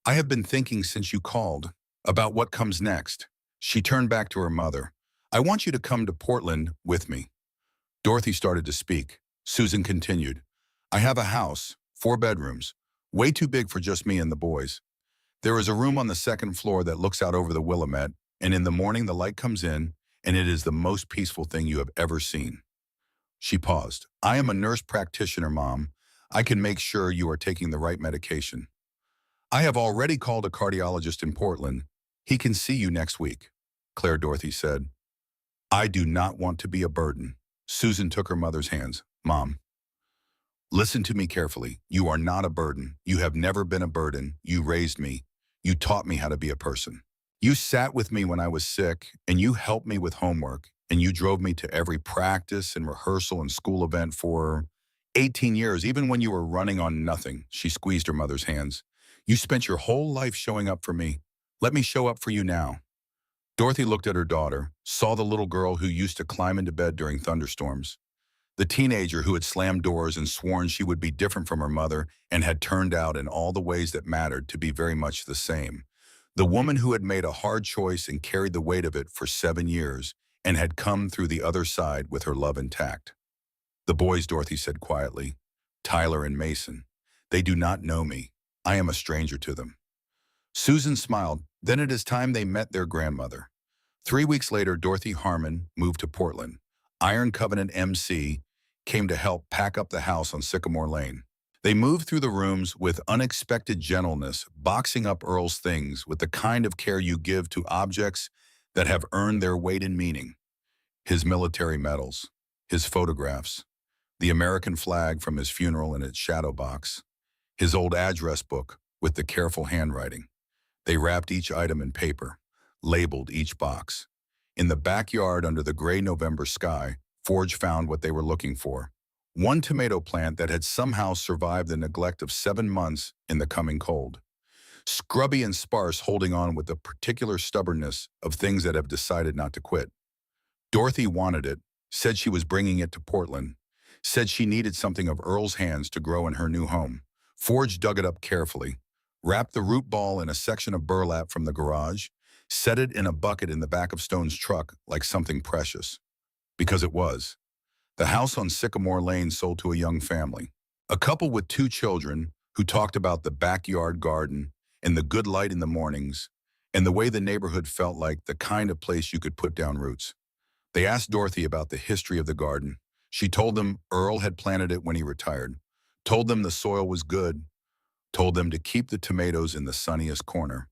"I have been thinking since you called about what comes next." She turned back to her mother. "I want you to come to Portland with me." Dorothy started to speak. Susan continued, "I have a house, 4 bedrooms, way too big for just me and the boys. There is a room on the 2nd floor that looks out over the Willamette, and in the morning the light comes in, and it is the most peaceful thing you have ever seen." She paused. "I am a nurse practitioner, Mom. I can make sure you are taking the right medication. I have already called a cardiologist in Portland. He can see you next week," Claire Dorothy said. "I do not want to be a burden." Susan took her mother's hands. "Mom, listen to me carefully. You are not a burden. You have never been a burden. You raised me. You taught me how to be a person. You sat with me when I was sick, and you helped me with homework, and you drove me to every practice and rehearsal and school event for 18 years, even when you were running on nothing." She squeezed her mother's hands. "You spent your whole life showing up for me. Let me show up for you now." Dorothy looked at her daughter, saw the little girl who used to climb into bed during thunderstorms. The teenager who had slammed doors and sworn she would be different from her mother and had turned out in all the ways that mattered to be very much the same. The woman who had made a hard choice and carried the weight of it for 7 years, and had come through the other side with her love intact. "The boys," Dorothy said quietly, "Tyler and Mason. They do not know me. I am a stranger to them." Susan smiled. Then it is time they met their grandmother. 3 weeks later, Dorothy Harmon moved to Portland. Iron Covenant MC came to help pack up the house on Sycamore Lane. They moved through the rooms with unexpected gentleness, boxing up Earl's things with the kind of care you give to objects that have earned their weight in meaning. His military medals, his photographs, the American flag from his funeral in its shadow box, his old address book with the careful handwriting. They wrapped each item in paper, labeled each box. In the backyard under the gray November sky, Forge found what they were looking for. One tomato plant that had somehow survived the neglect of 7 months in the coming cold. Scrubby and sparse, holding on with the particular stubbornness of things that have decided not to quit. Dorothy wanted it, said she was bringing it to Portland, said she needed something of Earl's hands to grow in her new home. Forge dug it up carefully, wrapped the root ball in a section of burlap from the garage, set it in a bucket in the back of Stone's truck like something precious. Because it was. The house on Sycamore Lane sold to a young family. A couple with 2 children who talked about the backyard garden and the good light in the mornings and the way the neighborhood felt like the kind of place you could put down roots. They asked Dorothy about the history of the garden. She told them Earl had planted it when he retired, told them the soil was good, told them to keep the tomatoes in the sunniest corner.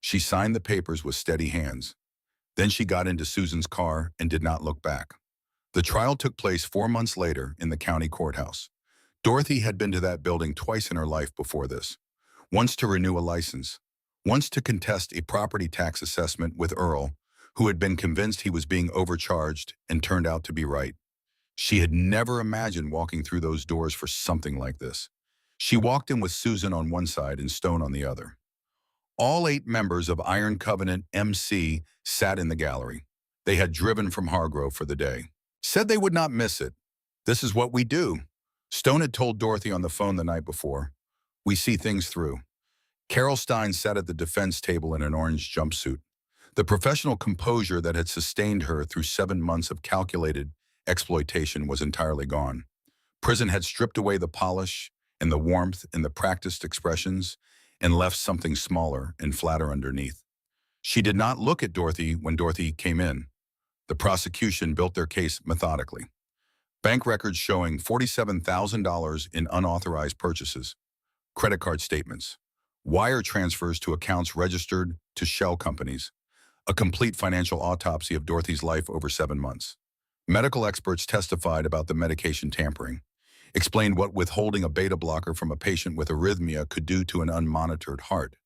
She signed the papers with steady hands. Then she got into Susan's car and did not look back. The trial took place 4 months later in the county courthouse. Dorothy had been to that building twice in her life before this. Once to renew a license, once to contest a property tax assessment with Earl, who had been convinced he was being overcharged and turned out to be right. She had never imagined walking through those doors for something like this. She walked in with Susan on one side and Stone on the other. All 8 members of Iron Covenant MC sat in the gallery. They had driven from Hargrove for the day. Said they would not miss it. "This is what we do." Stone had told Dorothy on the phone the night before. "We see things through." Carol Stein sat at the defense table in an orange jumpsuit. The professional composure that had sustained her through 7 months of calculated exploitation was entirely gone. Prison had stripped away the polish and the warmth and the practiced expressions and left something smaller and flatter underneath. She did not look at Dorothy when Dorothy came in. The prosecution built their case methodically. Bank records showing $47,000 in unauthorized purchases, credit card statements, wire transfers to accounts registered to shell companies, a complete financial autopsy of Dorothy's life over 7 months. Medical experts testified about the medication tampering, explained what withholding a beta blocker from a patient with arrhythmia could do to an unmonitored heart,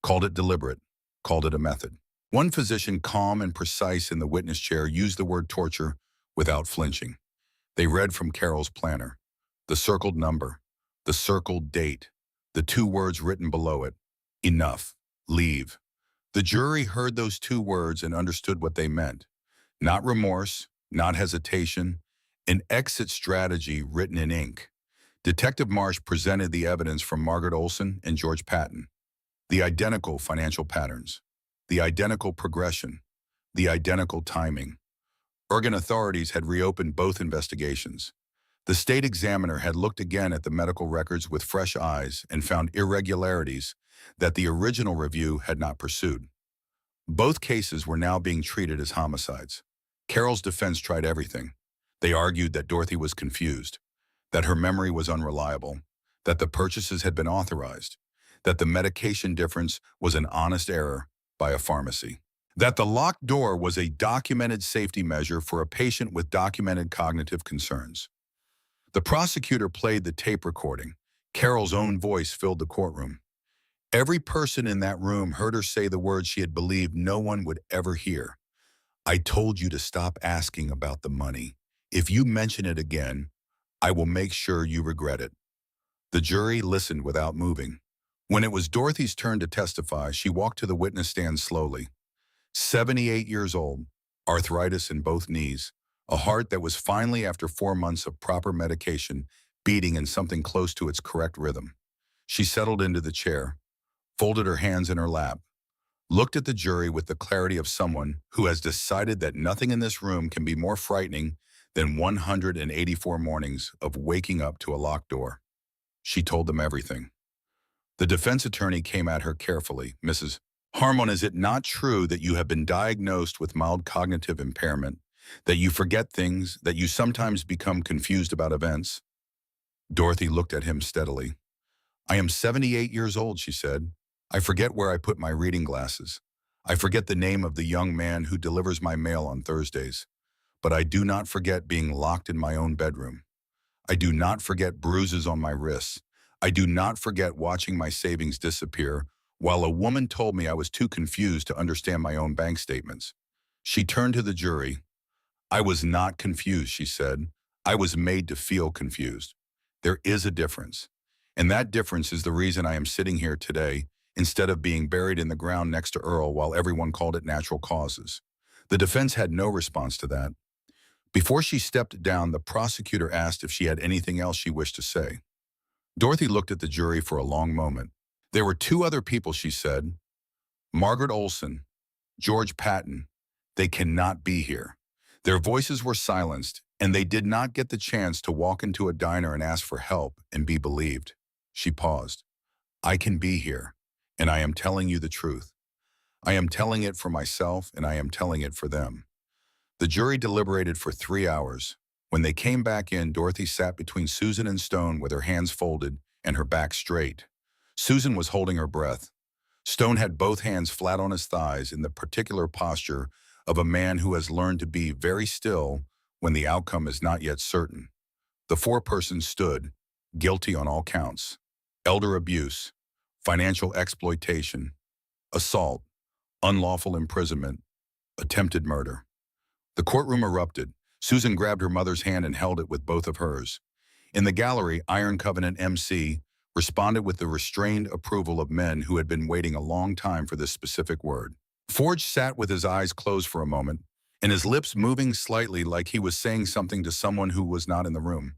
called it deliberate, called it a method. One physician, calm and precise in the witness chair, used the word torture without flinching. They read from Carol's planner, the circled number, the circled date, the 2 words written below it, enough, leave. The jury heard those 2 words and understood what they meant. Not remorse, not hesitation, an exit strategy written in ink. Detective Marsh presented the evidence from Margaret Olson and George Patton. The identical financial patterns, the identical progression, the identical timing. Oregon authorities had reopened both investigations. The state examiner had looked again at the medical records with fresh eyes and found irregularities that the original review had not pursued. Both cases were now being treated as homicides. Carol's defense tried everything. They argued that Dorothy was confused, that her memory was unreliable, that the purchases had been authorized, that the medication difference was an honest error by a pharmacy, that the locked door was a documented safety measure for a patient with documented cognitive concerns. The prosecutor played the tape recording. Carol's own voice filled the courtroom. Every person in that room heard her say the words she had believed no one would ever hear. "I told you to stop asking about the money. If you mention it again, I will make sure you regret it." The jury listened without moving. When it was Dorothy's turn to testify, she walked to the witness stand slowly. 78 years old, arthritis in both knees, a heart that was finally, after 4 months of proper medication, beating in something close to its correct rhythm. She settled into the chair, folded her hands in her lap. looked at the jury with the clarity of someone who has decided that nothing in this room can be more frightening than 184 mornings of waking up to a locked door. She told them everything. The defense attorney came at her carefully. Mrs. Harmon, is it not true that you have been diagnosed with mild cognitive impairment, that you forget things, that you sometimes become confused about events? Dorothy looked at him steadily. I am 78 years old, she said. I forget where I put my reading glasses. I forget the name of the young man who delivers my mail on Thursdays. But I do not forget being locked in my own bedroom. I do not forget bruises on my wrists. I do not forget watching my savings disappear while a woman told me I was too confused to understand my own bank statements. She turned to the jury. I was not confused, she said. I was made to feel confused. There is a difference. And that difference is the reason I am sitting here today instead of being buried in the ground next to Earl while everyone called it natural causes. The defense had no response to that. Before she stepped down, the prosecutor asked if she had anything else she wished to say. Dorothy looked at the jury for a long moment. There were two other people, she said. Margaret Olson, George Patton. They cannot be here. Their voices were silenced, and they did not get the chance to walk into a diner and ask for help and be believed. She paused. I can be here, and I am telling you the truth. I am telling it for myself, and I am telling it for them. The jury deliberated for 3 hours. When they came back in, Dorothy sat between Susan and Stone with her hands folded and her back straight. Susan was holding her breath. Stone had both hands flat on his thighs in the particular posture of a man who has learned to be very still when the outcome is not yet certain. The four persons stood, guilty on all counts: elder abuse, financial exploitation, assault, unlawful imprisonment, attempted murder. The courtroom erupted. Susan grabbed her mother's hand and held it with both of hers. In the gallery, Iron Covenant MC responded with the restrained approval of men who had been waiting a long time for this specific word. Forge sat with his eyes closed for a moment, and his lips moving slightly like he was saying something to someone who was not in the room.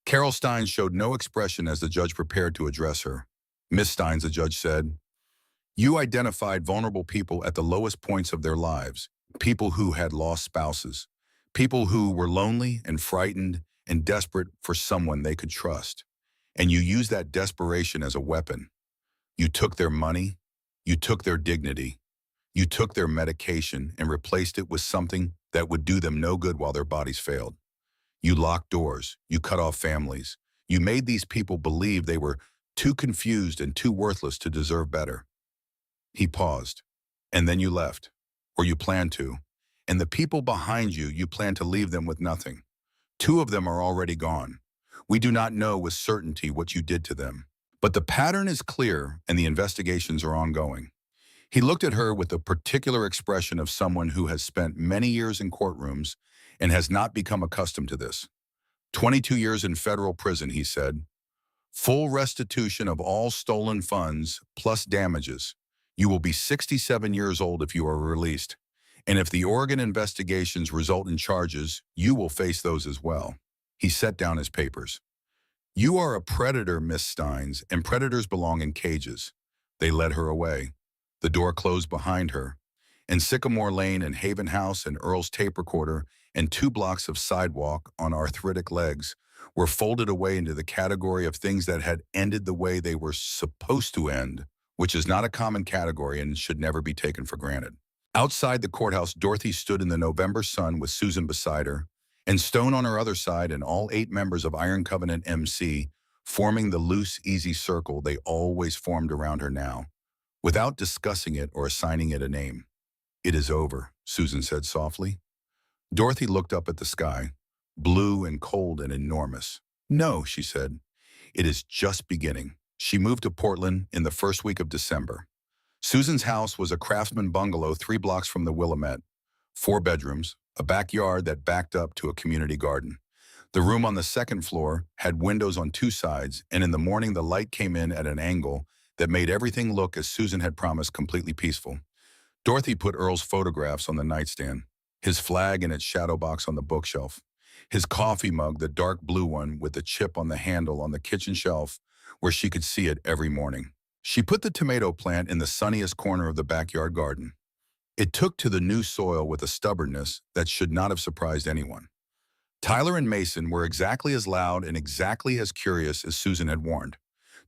Carol Stein showed no expression as the judge prepared to address her. Miss Stein, the judge said, you identified vulnerable people at the lowest points of their lives, people who had lost spouses, people who were lonely and frightened and desperate for someone they could trust. And you used that desperation as a weapon. You took their money, you took their dignity, you took their medication and replaced it with something that would do them no good while their bodies failed. You locked doors, you cut off families. You made these people believe they were too confused and too worthless to deserve better. He paused. And then you left, or you planned to. And the people behind you, you plan to leave them with nothing. 2 of them are already gone. We do not know with certainty what you did to them. But the pattern is clear and the investigations are ongoing. He looked at her with a particular expression of someone who has spent many years in courtrooms and has not become accustomed to this. 22 years in federal prison, he said. Full restitution of all stolen funds plus damages. You will be 67 years old if you are released. And if the Oregon investigations result in charges, you will face those as well. He set down his papers. You are a predator, Miss Steins, and predators belong in cages. They led her away. The door closed behind her. And Sycamore Lane and Haven House and Earl's tape recorder and 2 blocks of sidewalk on arthritic legs were folded away into the category of things that had ended the way they were supposed to end, which is not a common category and should never be taken for granted. Outside the courthouse, Dorothy stood in the November sun with Susan beside her, and Stone on her other side, and all 8 members of Iron Covenant MC forming the loose, easy circle they always formed around her now, without discussing it or assigning it a name. It is over, Susan said softly. Dorothy looked up at the sky, blue and cold and enormous. No, she said. It is just beginning. She moved to Portland in the first week of December. Susan's house was a craftsman bungalow 3 blocks from the Willamette. 4 bedrooms, a backyard that backed up to a community garden. The room on the 2nd floor had windows on 2 sides, and in the morning the light came in at an angle that made everything look, as Susan had promised, completely peaceful. Dorothy put Earl's photographs on the nightstand, his flag in its shadow box on the bookshelf, his coffee mug, the dark blue one with the chip on the handle, on the kitchen shelf where she could see it every morning. She put the tomato plant in the sunniest corner of the backyard garden. It took to the new soil with a stubbornness that should not have surprised anyone. Tyler and Mason were exactly as loud and exactly as curious as Susan had warned.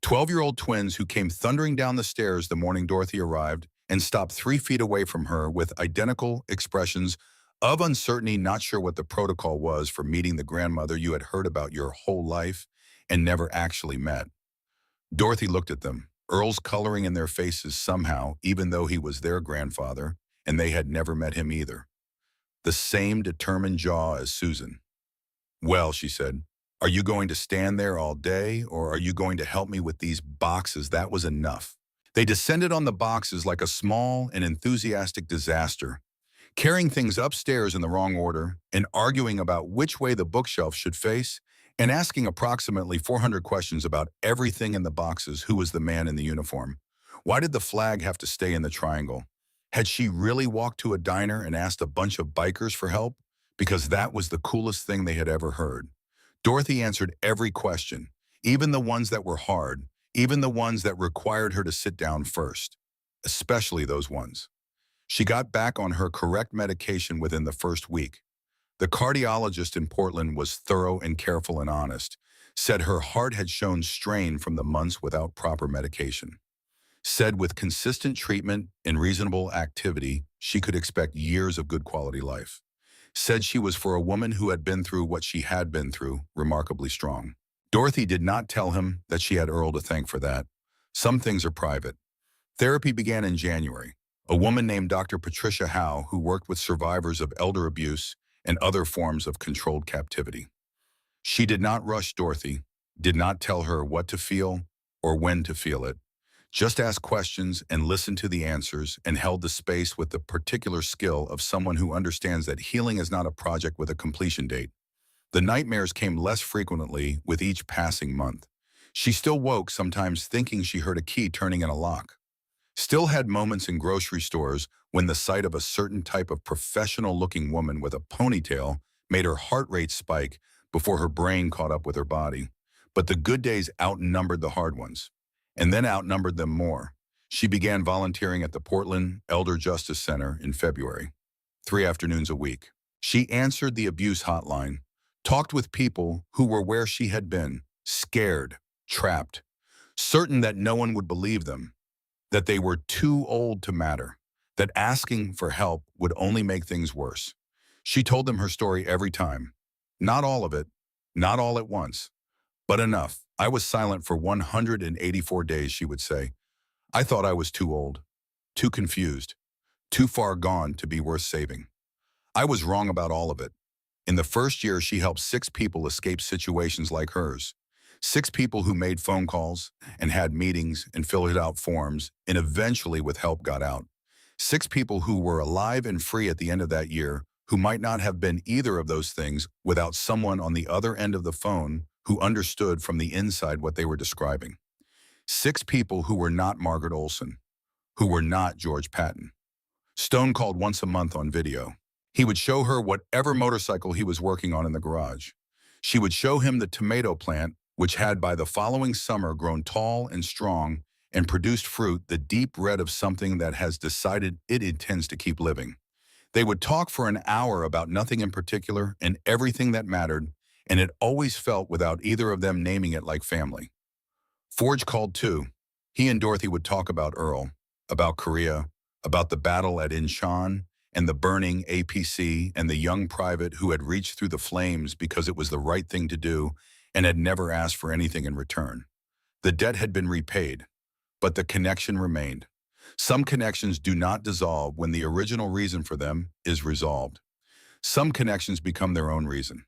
12-year-old twins who came thundering down the stairs the morning Dorothy arrived and stopped 3 feet away from her with identical expressions of uncertainty, not sure what the protocol was for meeting the grandmother you had heard about your whole life and never actually met. Dorothy looked at them, Earl's coloring in their faces somehow, even though he was their grandfather, and they had never met him either. The same determined jaw as Susan. "Well," she said, "are you going to stand there all day, or are you going to help me with these boxes?" That was enough. They descended on the boxes like a small and enthusiastic disaster, carrying things upstairs in the wrong order and arguing about which way the bookshelf should face and asking approximately 400 questions about everything in the boxes. Who was the man in the uniform? Why did the flag have to stay in the triangle? Had she really walked to a diner and asked a bunch of bikers for help? Because that was the coolest thing they had ever heard. Dorothy answered every question, even the ones that were hard, even the ones that required her to sit down first, especially those ones. She got back on her correct medication within the first week. The cardiologist in Portland was thorough and careful and honest, said her heart had shown strain from the months without proper medication. Said with consistent treatment and reasonable activity, she could expect years of good quality life. Said she was, for a woman who had been through what she had been through, remarkably strong. Dorothy did not tell him that she had Earl to thank for that. Some things are private. Therapy began in January. A woman named Dr. Patricia Howe, who worked with survivors of elder abuse and other forms of controlled captivity. She did not rush Dorothy, did not tell her what to feel or when to feel it. Just asked questions and listened to the answers and held the space with the particular skill of someone who understands that healing is not a project with a completion date. The nightmares came less frequently with each passing month. She still woke, sometimes thinking she heard a key turning in a lock. Still had moments in grocery stores when the sight of a certain type of professional-looking woman with a ponytail made her heart rate spike before her brain caught up with her body. But the good days outnumbered the hard ones, and then outnumbered them more. She began volunteering at the Portland Elder Justice Center in February, 3 afternoons a week. She answered the abuse hotline, talked with people who were where she had been, scared, trapped, certain that no one would believe them, that they were too old to matter, that asking for help would only make things worse. She told them her story every time. Not all of it, not all at once, but enough. I was silent for 184 days, she would say. I thought I was too old, too confused, too far gone to be worth saving. I was wrong about all of it. In the first year, she helped 6 people escape situations like hers. 6 people who made phone calls and had meetings and filled out forms and eventually with help got out. 6 people who were alive and free at the end of that year who might not have been either of those things without someone on the other end of the phone who understood from the inside what they were describing. 6 people who were not Margaret Olson, who were not George Patton. Stone called once a month on video. He would show her whatever motorcycle he was working on in the garage. She would show him the tomato plant, which had by the following summer grown tall and strong and produced fruit the deep red of something that has decided it intends to keep living. They would talk for an hour about nothing in particular and everything that mattered, and it always felt, without either of them naming it, like family. Forge called too. He and Dorothy would talk about Earl, about Korea, about the battle at Incheon, and the burning APC and the young private who had reached through the flames because it was the right thing to do and had never asked for anything in return. The debt had been repaid, but the connection remained. Some connections do not dissolve when the original reason for them is resolved. Some connections become their own reason.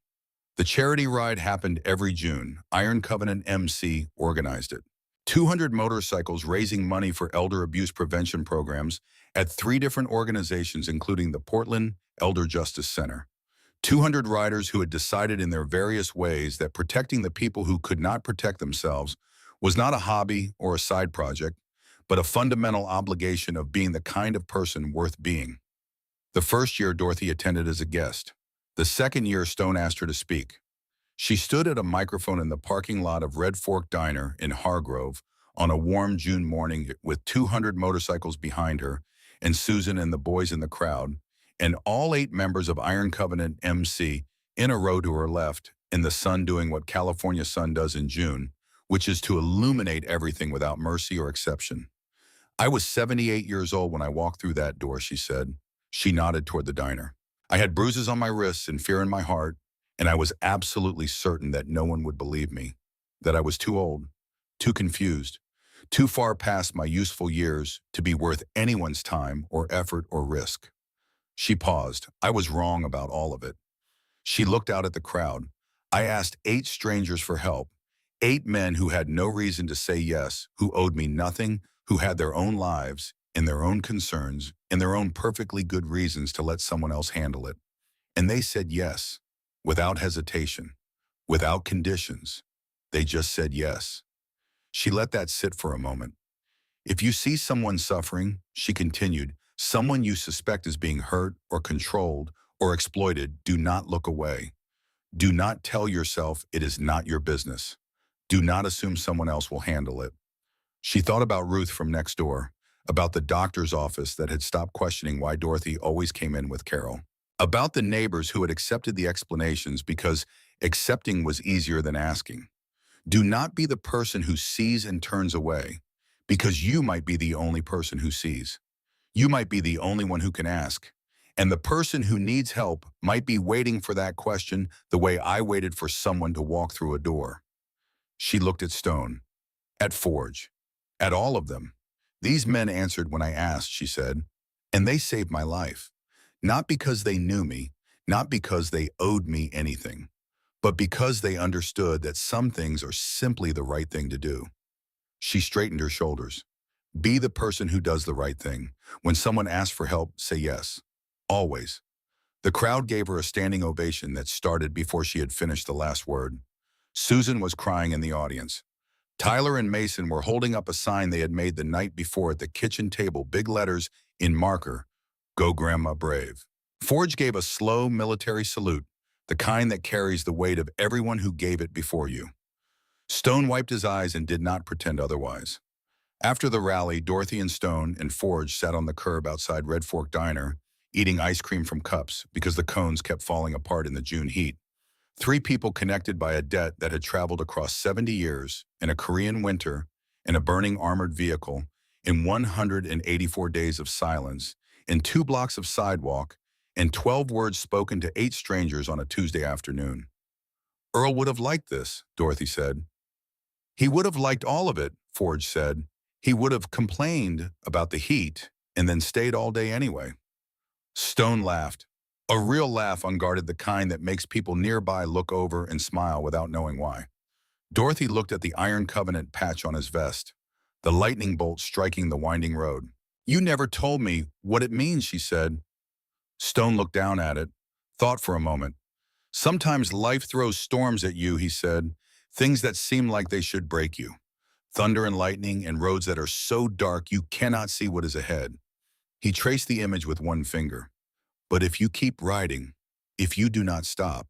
The charity ride happened every June. Iron Covenant MC organized it. 200 motorcycles raising money for elder abuse prevention programs at 3 different organizations, including the Portland Elder Justice Center. 200 riders who had decided in their various ways that protecting the people who could not protect themselves was not a hobby or a side project, but a fundamental obligation of being the kind of person worth being. The first year, Dorothy attended as a guest. The second year, Stone asked her to speak. She stood at a microphone in the parking lot of Red Fork Diner in Hargrove on a warm June morning with 200 motorcycles behind her, and Susan and the boys in the crowd, and all 8 members of Iron Covenant MC in a row to her left, in the sun doing what California sun does in June, which is to illuminate everything without mercy or exception. I was 78 years old when I walked through that door, she said. She nodded toward the diner. I had bruises on my wrists and fear in my heart, and I was absolutely certain that no one would believe me, that I was too old, too confused, too far past my useful years to be worth anyone's time or effort or risk. She paused. I was wrong about all of it. She looked out at the crowd. I asked 8 strangers for help, 8 men who had no reason to say yes, who owed me nothing, who had their own lives and their own concerns and their own perfectly good reasons to let someone else handle it. And they said yes, without hesitation, without conditions. They just said yes. She let that sit for a moment. If you see someone suffering, she continued, someone you suspect is being hurt or controlled or exploited, do not look away. Do not tell yourself it is not your business. Do not assume someone else will handle it. She thought about Ruth from next door, about the doctor's office that had stopped questioning why Dorothy always came in with Carol, about the neighbors who had accepted the explanations because accepting was easier than asking. Do not be the person who sees and turns away, because you might be the only person who sees. You might be the only one who can ask. And the person who needs help might be waiting for that question the way I waited for someone to walk through a door. She looked at Stone, at Forge, at all of them. These men answered when I asked, she said, and they saved my life. Not because they knew me, not because they owed me anything, but because they understood that some things are simply the right thing to do. She straightened her shoulders. Be the person who does the right thing. When someone asks for help, say yes. Always. The crowd gave her a standing ovation that started before she had finished the last word. Susan was crying in the audience. Tyler and Mason were holding up a sign they had made the night before at the kitchen table, big letters in marker, "Go Grandma Brave." Forge gave a slow military salute, the kind that carries the weight of everyone who gave it before you. Stone wiped his eyes and did not pretend otherwise. After the rally, Dorothy and Stone and Forge sat on the curb outside Red Fork Diner, eating ice cream from cups because the cones kept falling apart in the June heat. 3 people connected by a debt that had traveled across 70 years, in a Korean winter, in a burning armored vehicle, in 184 days of silence, in 2 blocks of sidewalk, and 12 words spoken to 8 strangers on a Tuesday afternoon. Earl would have liked this, Dorothy said. He would have liked all of it, Forge said. He would have complained about the heat and then stayed all day anyway. Stone laughed. A real laugh, unguarded, the kind that makes people nearby look over and smile without knowing why. Dorothy looked at the Iron Covenant patch on his vest, the lightning bolt striking the winding road. You never told me what it means, she said. Stone looked down at it, thought for a moment. Sometimes life throws storms at you, he said, things that seem like they should break you. Thunder and lightning and roads that are so dark you cannot see what is ahead. He traced the image with one finger. But if you keep riding, if you do not stop,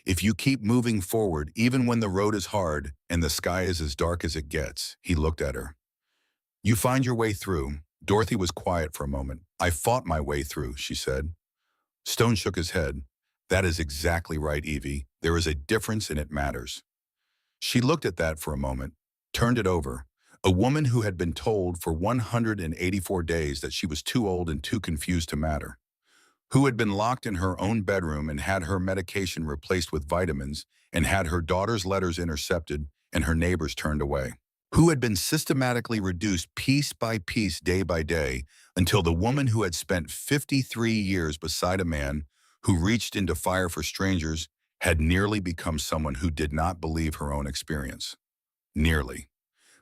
if you keep moving forward even when the road is hard and the sky is as dark as it gets, he looked at her. You find your way through. Dorothy was quiet for a moment. I fought my way through, she said. Stone shook his head. That is exactly right, Evie. There is a difference and it matters. She looked at that for a moment, turned it over. A woman who had been told for 184 days that she was too old and too confused to matter. Who had been locked in her own bedroom and had her medication replaced with vitamins and had her daughter's letters intercepted and her neighbors turned away. Who had been systematically reduced piece by piece, day by day, until the woman who had spent 53 years beside a man who reached into fire for strangers had nearly become someone who did not believe her own experience. Nearly.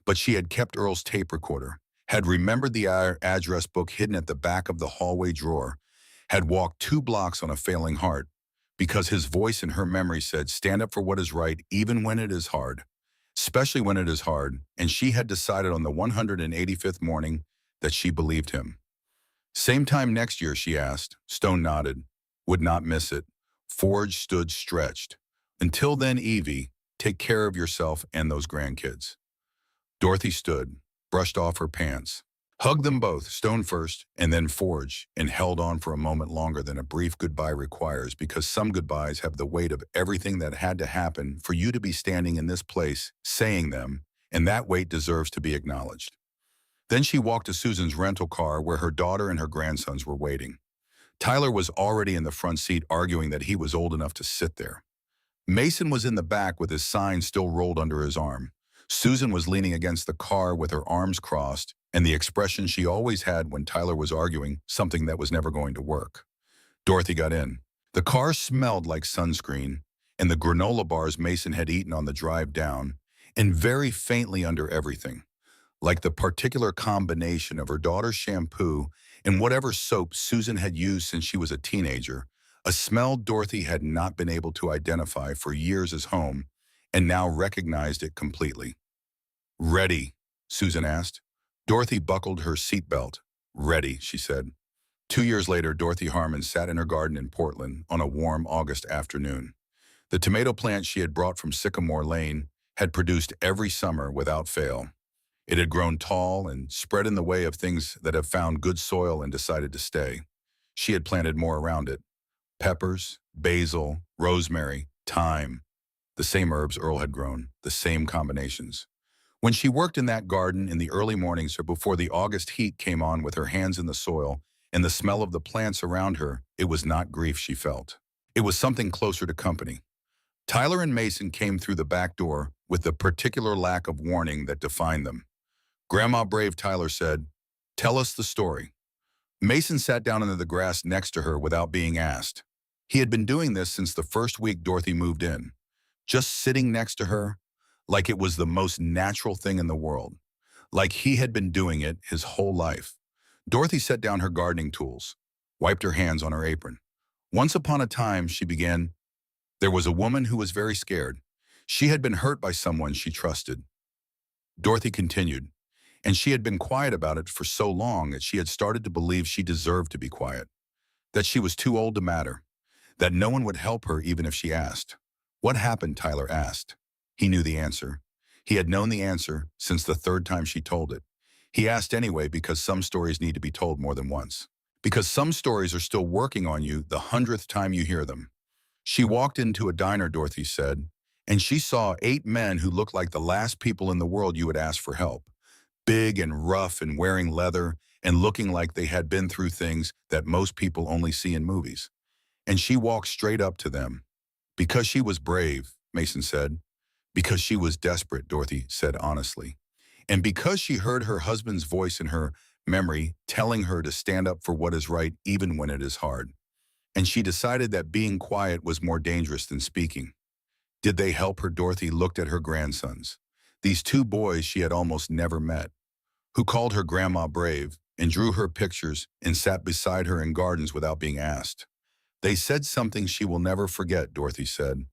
But she had kept Earl's tape recorder, had remembered the address book hidden at the back of the hallway drawer, had walked 2 blocks on a failing heart, because his voice in her memory said, stand up for what is right even when it is hard, especially when it is hard, and she had decided on the 185th morning that she believed him. Same time next year, she asked. Stone nodded. Would not miss it. Forge stood stretched. Until then, Evie, take care of yourself and those grandkids. Dorothy stood. brushed off her pants, hugged them both, stone first, and then forge, and held on for a moment longer than a brief goodbye requires, because some goodbyes have the weight of everything that had to happen for you to be standing in this place, saying them, and that weight deserves to be acknowledged. Then she walked to Susan's rental car where her daughter and her grandsons were waiting. Tyler was already in the front seat arguing that he was old enough to sit there. Mason was in the back with his sign still rolled under his arm. Susan was leaning against the car with her arms crossed and the expression she always had when Tyler was arguing something that was never going to work. Dorothy got in. The car smelled like sunscreen and the granola bars Mason had eaten on the drive down, and very faintly under everything, like the particular combination of her daughter's shampoo and whatever soap Susan had used since she was a teenager, a smell Dorothy had not been able to identify for years as home, and now recognized it completely. "Ready?" Susan asked. Dorothy buckled her seatbelt. "Ready," she said. 2 years later, Dorothy Harmon sat in her garden in Portland on a warm August afternoon. The tomato plant she had brought from Sycamore Lane had produced every summer without fail. It had grown tall and spread in the way of things that have found good soil and decided to stay. She had planted more around it: peppers, basil, rosemary, thyme, the same herbs Earl had grown, the same combinations. When she worked in that garden in the early mornings or before the August heat came on with her hands in the soil and the smell of the plants around her, it was not grief she felt. It was something closer to company. Tyler and Mason came through the back door with the particular lack of warning that defined them. "Grandma Brave," Tyler said, "tell us the story." Mason sat down into the grass next to her without being asked. He had been doing this since the first week Dorothy moved in, just sitting next to her, like it was the most natural thing in the world, like he had been doing it his whole life. Dorothy set down her gardening tools, wiped her hands on her apron. "Once upon a time," she began, "there was a woman who was very scared. She had been hurt by someone she trusted." Dorothy continued, "And she had been quiet about it for so long that she had started to believe she deserved to be quiet, that she was too old to matter, that no one would help her even if she asked." "What happened?" Tyler asked. He knew the answer. He had known the answer since the third time she told it. He asked anyway because some stories need to be told more than once. Because some stories are still working on you the 100th time you hear them. "She walked into a diner," Dorothy said, "and she saw 8 men who looked like the last people in the world you would ask for help. Big and rough and wearing leather and looking like they had been through things that most people only see in movies. And she walked straight up to them. Because she was brave," Mason said. "Because she was desperate," Dorothy said honestly. "And because she heard her husband's voice in her memory telling her to stand up for what is right even when it is hard. And she decided that being quiet was more dangerous than speaking." Did they help her? Dorothy looked at her grandsons, these 2 boys she had almost never met, who called her Grandma Brave and drew her pictures and sat beside her in gardens without being asked. "They said something she will never forget," Dorothy said.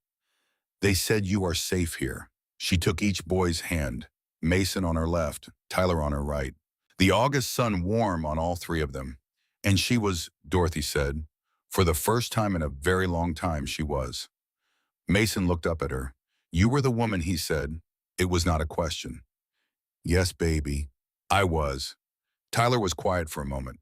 "They said you are safe here." She took each boy's hand, Mason on her left, Tyler on her right. The August sun warm on all 3 of them. And she was, Dorothy said. For the first time in a very long time, she was. Mason looked up at her. "You were the woman," he said. It was not a question. "Yes, baby, I was." Tyler was quiet for a moment.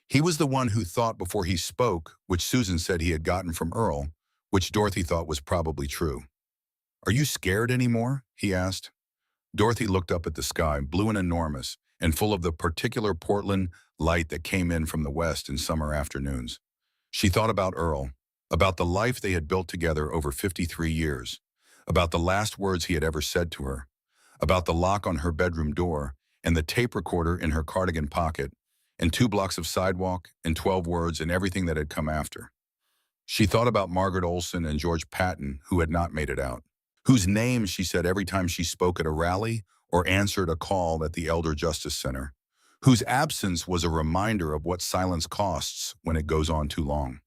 He was the one who thought before he spoke, which Susan said he had gotten from Earl, which Dorothy thought was probably true. "Are you scared anymore?" he asked. Dorothy looked up at the sky, blue and enormous, and full of the particular Portland light that came in from the west in summer afternoons. She thought about Earl, about the life they had built together over 53 years, about the last words he had ever said to her, about the lock on her bedroom door and the tape recorder in her cardigan pocket, and 2 blocks of sidewalk and 12 words and everything that had come after. She thought about Margaret Olson and George Patton, who had not made it out, whose names she said every time she spoke at a rally or answered a call at the Elder Justice Center, whose absence was a reminder of what silence costs when it goes on too long.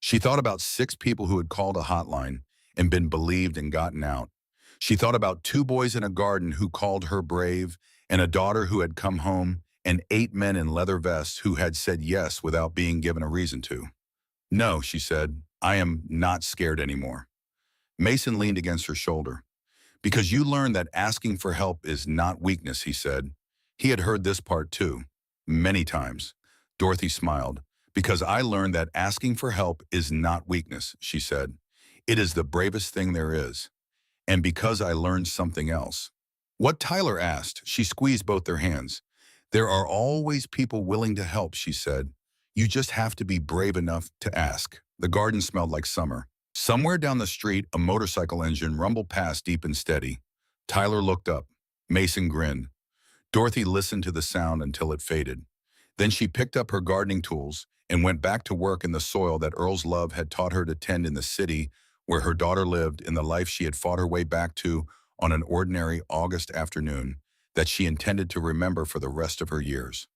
She thought about 6 people who had called a hotline and been believed and gotten out. She thought about 2 boys in a garden who called her brave, and a daughter who had come home, and 8 men in leather vests who had said yes without being given a reason to. "No," she said, "I am not scared anymore." Mason leaned against her shoulder. "Because you learned that asking for help is not weakness," he said. He had heard this part too, many times. Dorothy smiled. Because I learned that asking for help is not weakness, she said. It is the bravest thing there is. And because I learned something else. What Tyler asked, she squeezed both their hands. There are always people willing to help, she said. You just have to be brave enough to ask. The garden smelled like summer. Somewhere down the street, a motorcycle engine rumbled past deep and steady. Tyler looked up. Mason grinned. Dorothy listened to the sound until it faded. Then she picked up her gardening tools and went back to work in the soil that Earl's love had taught her to tend in the city where her daughter lived, in the life she had fought her way back to on an ordinary August afternoon that she intended to remember for the rest of her years.